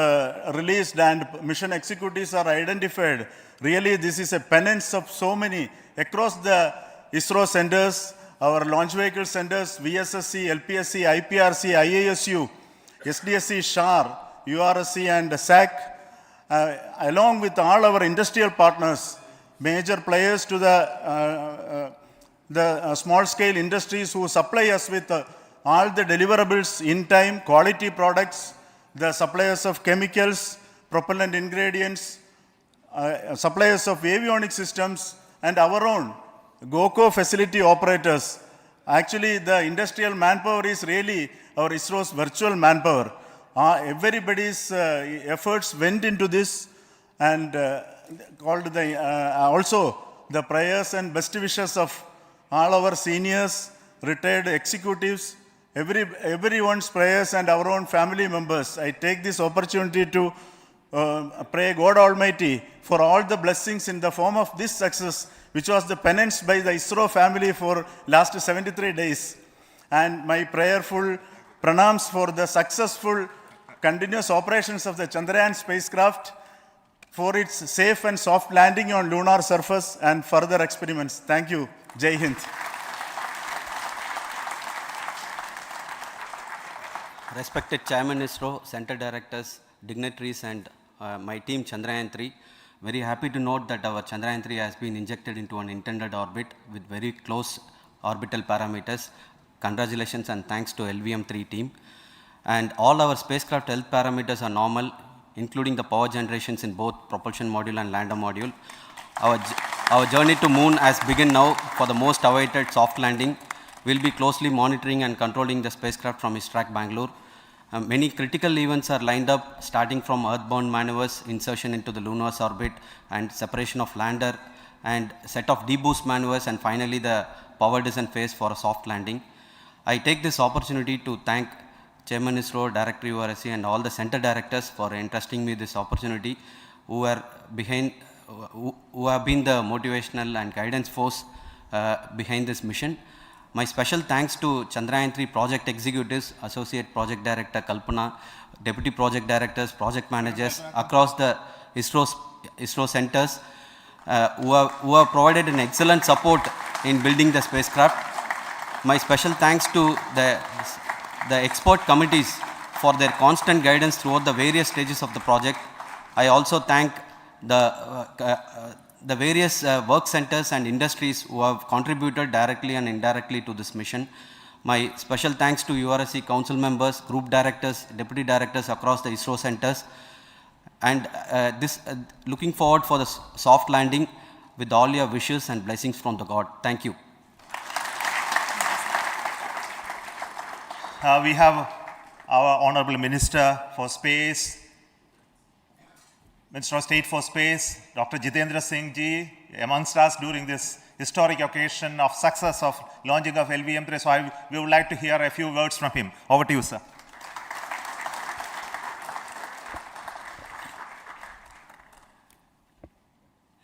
released and mission executives are identified, really this is a penance of so many across the ISRO centers, our launch vehicle centers, VSSC, LPSC, IPRC, IASU, SDSC SHAR, URSC and SAC, along with all our industrial partners, major players to the small scale industries who supply us with all the deliverables in time, quality products, the suppliers of chemicals, propellant ingredients, suppliers of avionic systems, and our own GOCO facility operators. Actually, the industrial manpower is really our ISRO's virtual manpower. Everybody's efforts went into this, and called the also the prayers and best wishes of all our seniors, retired executives, everyone's prayers and our own family members. I take this opportunity to pray God Almighty for all the blessings in the form of this success, which was the penance by the ISRO family for last 73 days. And my prayerful pranams for the successful continuous operations of the Chandrayaan spacecraft, for its safe and soft landing on lunar surface and further experiments. Thank you. Jai Hind. Respected Chairman ISRO, Center Directors, dignitaries and my team Chandrayaan-3, very happy to note that our Chandrayaan-3 has been injected into an intended orbit with very close orbital parameters. Congratulations and thanks to LVM3 team. And all our spacecraft health parameters are normal, including the power generations in both propulsion module and lander module. Our journey to moon has begun now for the most awaited soft landing. We'll be closely monitoring and controlling the spacecraft from ISTRAC Bangalore. Many critical events are lined up, starting from earthbound maneuvers, insertion into the lunar orbit, and separation of lander, and set of deboost maneuvers, and finally the power descent phase for a soft landing. I take this opportunity to thank Chairman ISRO, Director URSC, and all the center directors for entrusting me this opportunity, who have been the motivational and guidance force behind this mission. My special thanks to Chandrayaan-3 project executives, Associate Project Director Kalpana, Deputy Project Directors, Project Managers across the ISRO centers who have provided an excellent support in building the spacecraft. My special thanks to the expert committees for their constant guidance throughout the various stages of the project. I also thank the various work centers and industries who have contributed directly and indirectly to this mission. My special thanks to URSC council members, group directors, deputy directors across the ISRO centers, and looking forward for the soft landing with all your wishes and blessings from the God. Thank you. We have our Honorable Minister for Space, Minister of State for Space, Dr. Jitendra Singh ji, amongst us during this historic occasion of success of launching of LVM3. So we would like to hear a few words from him. Over to you, sir.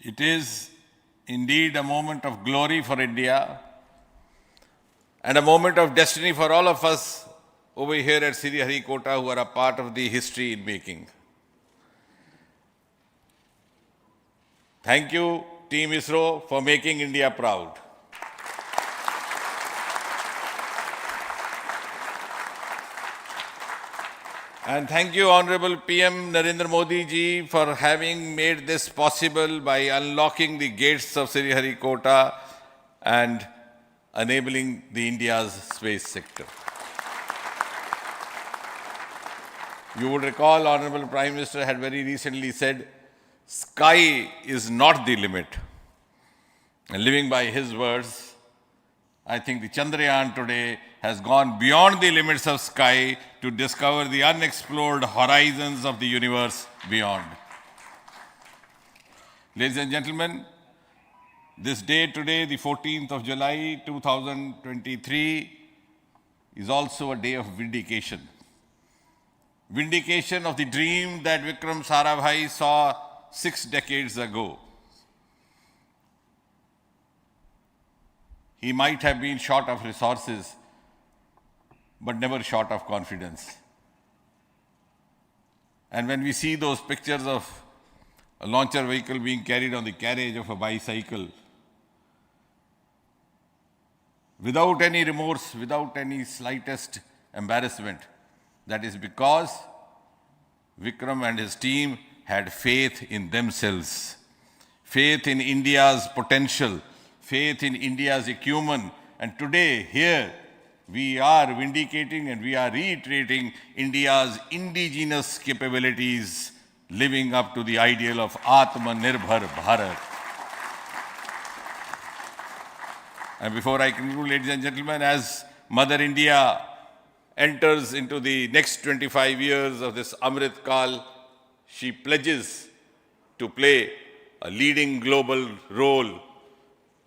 It is indeed a moment of glory for India and a moment of destiny for all of us over here at Sriharikota who are a part of the history in making. Thank you, Team ISRO, for making India proud. And thank you, Honorable PM Narendra Modi ji, for having made this possible by unlocking the gates of Sriharikota and enabling the India's space sector. You would recall, Honorable Prime Minister had very recently said, sky is not the limit. And living by his words, I think the Chandrayaan today has gone beyond the limits of sky to discover the unexplored horizons of the universe beyond. Ladies and gentlemen, this day today, the 14th of July 2023, is also a day of vindication. Vindication of the dream that Vikram Sarabhai saw 6 decades ago. He might have been short of resources, but never short of confidence. And when we see those pictures of a launcher vehicle being carried on the carriage of a bicycle, without any remorse, without any slightest embarrassment, that is because Vikram and his team had faith in themselves, faith in India's potential, faith in India's acumen. And today, here, we are vindicating and we are reiterating India's indigenous capabilities, living up to the ideal of Atmanirbhar Bharat. And before I conclude, ladies and gentlemen, as Mother India enters into the next 25 years of this Amrit Kal, she pledges to play a leading global role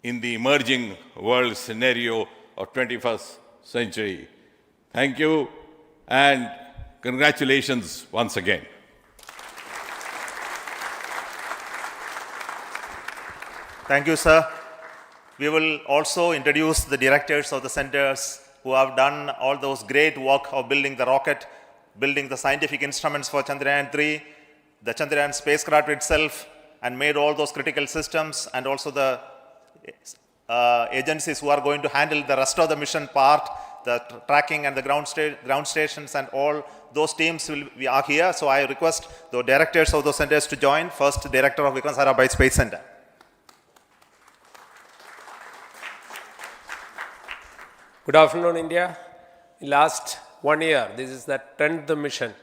in the emerging world scenario of 21st century. Thank you and congratulations once again. Thank you, sir. We will also introduce the directors of the centers who have done all those great work of building the rocket, building the scientific instruments for Chandrayaan-3, the Chandrayaan spacecraft itself, and made all those critical systems, and also the agencies who are going to handle the rest of the mission part, the tracking and the ground stations, and all those teams are here. So I request the directors of those centers to join. First, Director of Vikram Sarabhai Space Center. Good afternoon, India. In last 1 year, this is the 10th mission,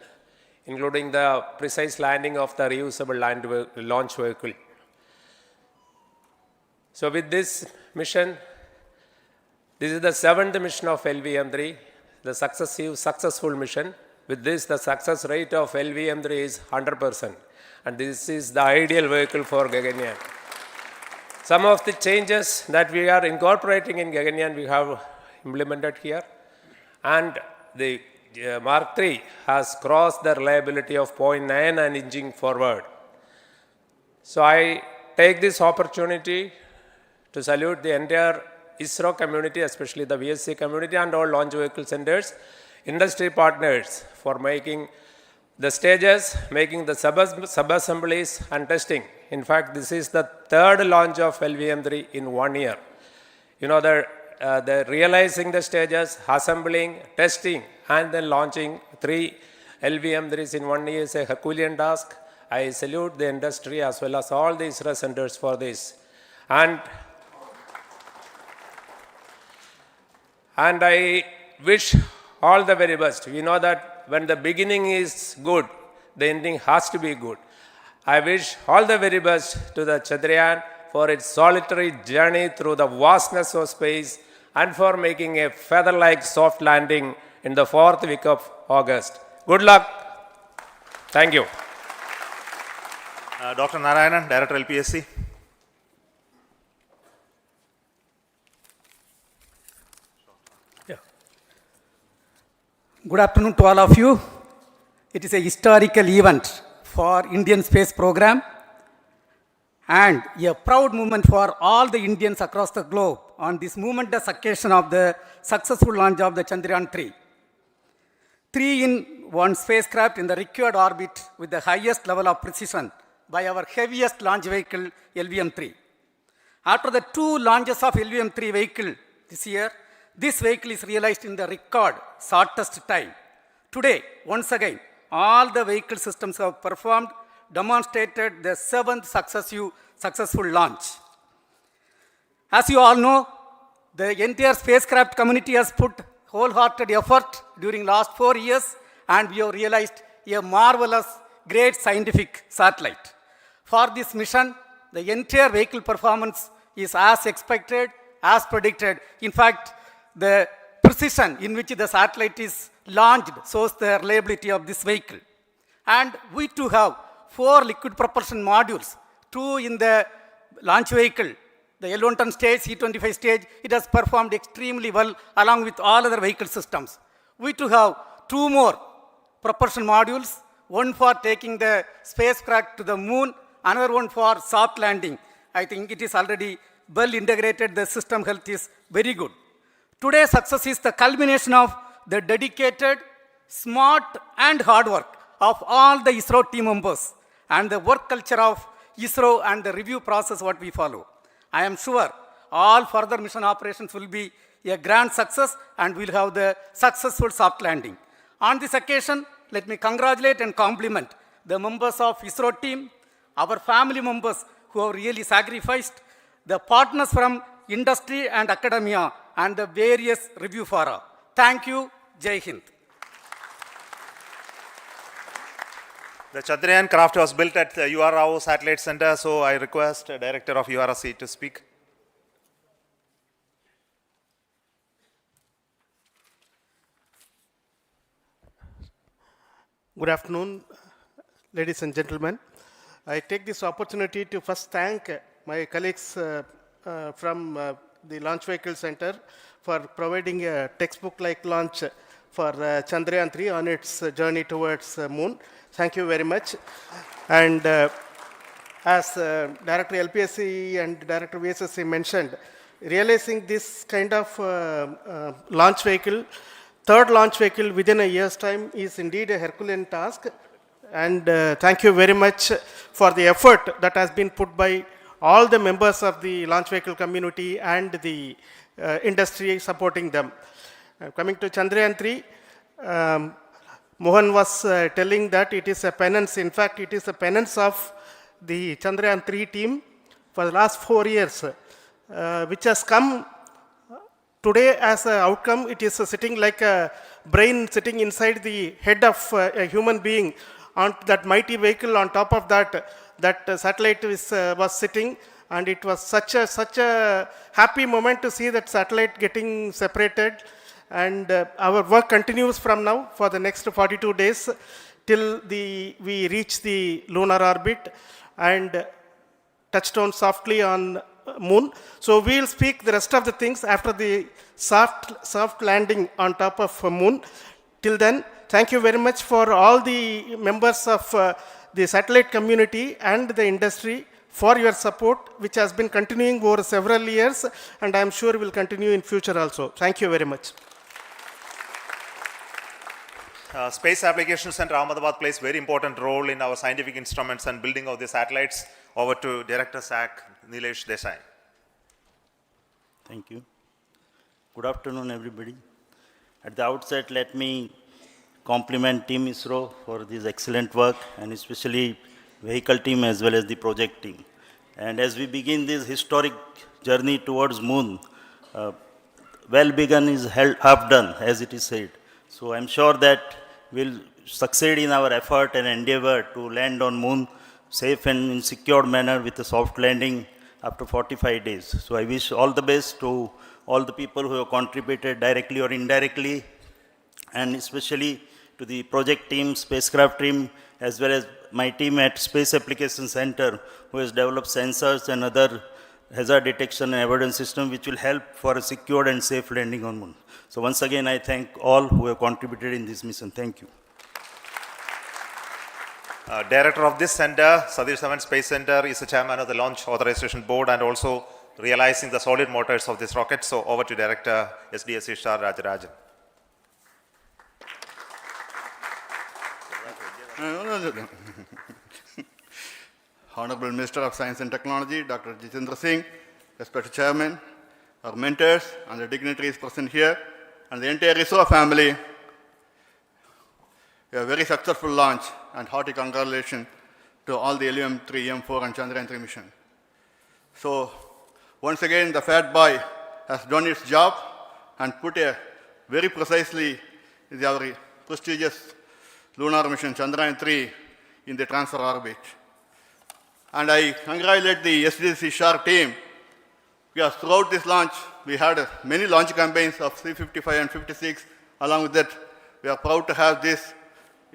including the precise landing of the reusable launch vehicle. So with this mission, this is the 7th mission of LVM3, the successful mission. With this, the success rate of LVM3 is 100%. And this is the ideal vehicle for Gaganyaan. Some of the changes that we are incorporating in Gaganyaan, we have implemented here. And the Mark III has crossed the reliability of 0.9 and inching forward. So I take this opportunity to salute the entire ISRO community, especially the VSC community and all launch vehicle centers, industry partners for making the stages, making the sub-assemblies and testing. In fact, this is the 3rd launch of LVM3 in 1 year. You know, the realizing the stages, assembling, testing, and then launching 3 LVM3s in 1 year is a Herculean task. I salute the industry as well as all the ISRO centers for this. And I wish all the very best. We know that when the beginning is good, the ending has to be good. I wish all the very best to the Chandrayaan for its solitary journey through the vastness of space and for making a feather-like soft landing in the 4th week of August. Good luck. Thank you. Dr. Narayanan, Director LPSC. Good afternoon to all of you. It is a historical event for Indian space program and a proud moment for all the Indians across the globe on this momentous occasion of the successful launch of the Chandrayaan 3. 3-in-1 spacecraft in the required orbit with the highest level of precision by our heaviest launch vehicle LVM3. After the 2 launches of LVM3 vehicle this year, this vehicle is realized in the record shortest time. Today, once again, all the vehicle systems have performed, demonstrated the 7th successful launch. As you all know, the entire spacecraft community has put wholehearted effort during last 4 years, and we have realized a marvelous, great scientific satellite. For this mission, the entire vehicle performance is as expected, as predicted. In fact, the precision in which the satellite is launched shows the reliability of this vehicle. And we too have 4 liquid propulsion modules, 2 in the launch vehicle. The L110 stage, C25 stage, it has performed extremely well along with all other vehicle systems. We too have 2 more propulsion modules, one for taking the spacecraft to the moon, another one for soft landing. I think it is already well integrated, the system health is very good. Today's success is the culmination of the dedicated, smart and hard work of all the ISRO team members and the work culture of ISRO and the review process what we follow. I am sure all further mission operations will be a grand success and we'll have the successful soft landing. On this occasion, let me congratulate and compliment the members of ISRO team, our family members who have really sacrificed, the partners from industry and academia, and the various review fora. Thank you. Jai Hind. The Chandrayaan craft was built at the UR Rao Satellite Center, so I request the Director of URSC to speak. Good afternoon, ladies and gentlemen. I take this opportunity to first thank my colleagues from the Launch Vehicle Center for providing a textbook-like launch for Chandrayaan 3 on its journey towards moon. Thank you very much. And as Director LPSC and Director VSSC mentioned, realizing this kind of launch vehicle, third launch vehicle within a year's time is indeed a Herculean task. And thank you very much for the effort that has been put by all the members of the launch vehicle community and the industry supporting them. Coming to Chandrayaan 3, Mohan was telling that it is a penance. In fact, it is a penance of the Chandrayaan 3 team for the last 4 years, which has come today as an outcome. It is sitting like a brain sitting inside the head of a human being on that mighty vehicle. On top of that, that satellite was sitting, and it was such a happy moment to see that satellite getting separated. And our work continues from now for the next 42 days till we reach the lunar orbit and touchdown softly on moon. So we'll speak the rest of the things after the soft landing on top of moon. Till then, thank you very much for all the members of the satellite community and the industry for your support, which has been continuing over several years, and I am sure will continue in future also. Thank you very much. Space Application Center Ahmedabad plays very important role in our scientific instruments and building of the satellites. Over to Director SAC, Nilesh Desai. Thank you. Good afternoon, everybody. At the outset, let me compliment Team ISRO for this excellent work, and especially vehicle team as well as the project team. And as we begin this historic journey towards moon, well begun is half done, as it is said. So I'm sure that we'll succeed in our effort and endeavor to land on moon safe and in secure manner with a soft landing after 45 days. So I wish all the best to all the people who have contributed directly or indirectly and especially to the project team, spacecraft team, as well as my team at Space Application Center, who has developed sensors and other hazard detection and avoidance system which will help for a secured and safe landing on Moon. So once again, I thank all who have contributed in this mission. Thank you. Director of this center, Satish Dhawan Space Center, is the chairman of the Launch Authorization Board and also realizing the solid motors of this rocket. So over to Director SDSC SHAR Rajarajan. Honorable Minister of Science and Technology, Dr. Jitendra Singh, respected Chairman, our mentors and the dignitaries present here, and the entire ISRO family, a very successful launch and hearty congratulations to all the LVM3, M4 and Chandrayaan-3 mission. So, once again, the Fat Boy has done its job and put a very precisely our prestigious lunar mission Chandrayaan-3 in the transfer orbit. And I congratulate the SDSC SHAR team, because throughout this launch, we had many launch campaigns of C-55 and 56. Along with that, we are proud to have this.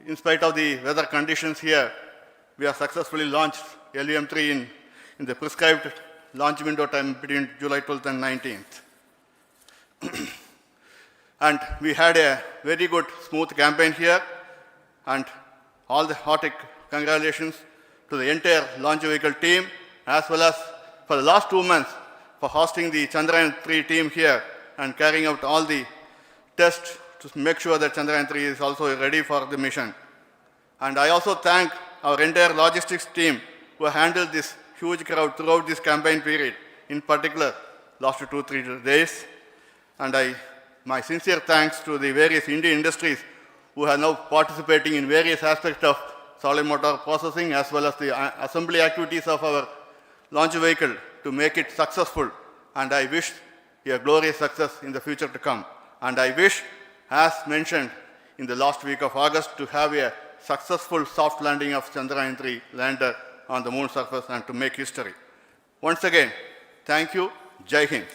In spite of the weather conditions here, we have successfully launched LVM3 in the prescribed launch window time between July 12th and 19th. And we had a very good, smooth campaign here, and all the hearty congratulations to the entire launch vehicle team, as well as for the last 2 months for hosting the Chandrayaan-3 team here and carrying out all the tests to make sure that Chandrayaan-3 is also ready for the mission. And I also thank our entire logistics team who handled this huge crowd throughout this campaign period, in particular last 2-3 days. And my sincere thanks to the various Indian industries who are now participating in various aspects of solid motor processing as well as the assembly activities of our launch vehicle to make it successful. And I wish a glorious success in the future to come. And I wish, as mentioned in the last week of August, to have a successful soft landing of Chandrayaan-3 lander on the moon surface and to make history. Once again, thank you. Jai Hind.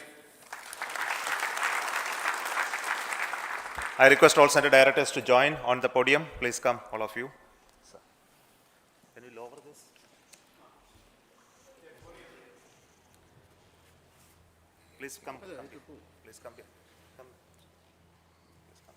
I request all center directors to join on the podium. Please come, all of you. Can you lower this? Please come. Please come here. Come. Please come.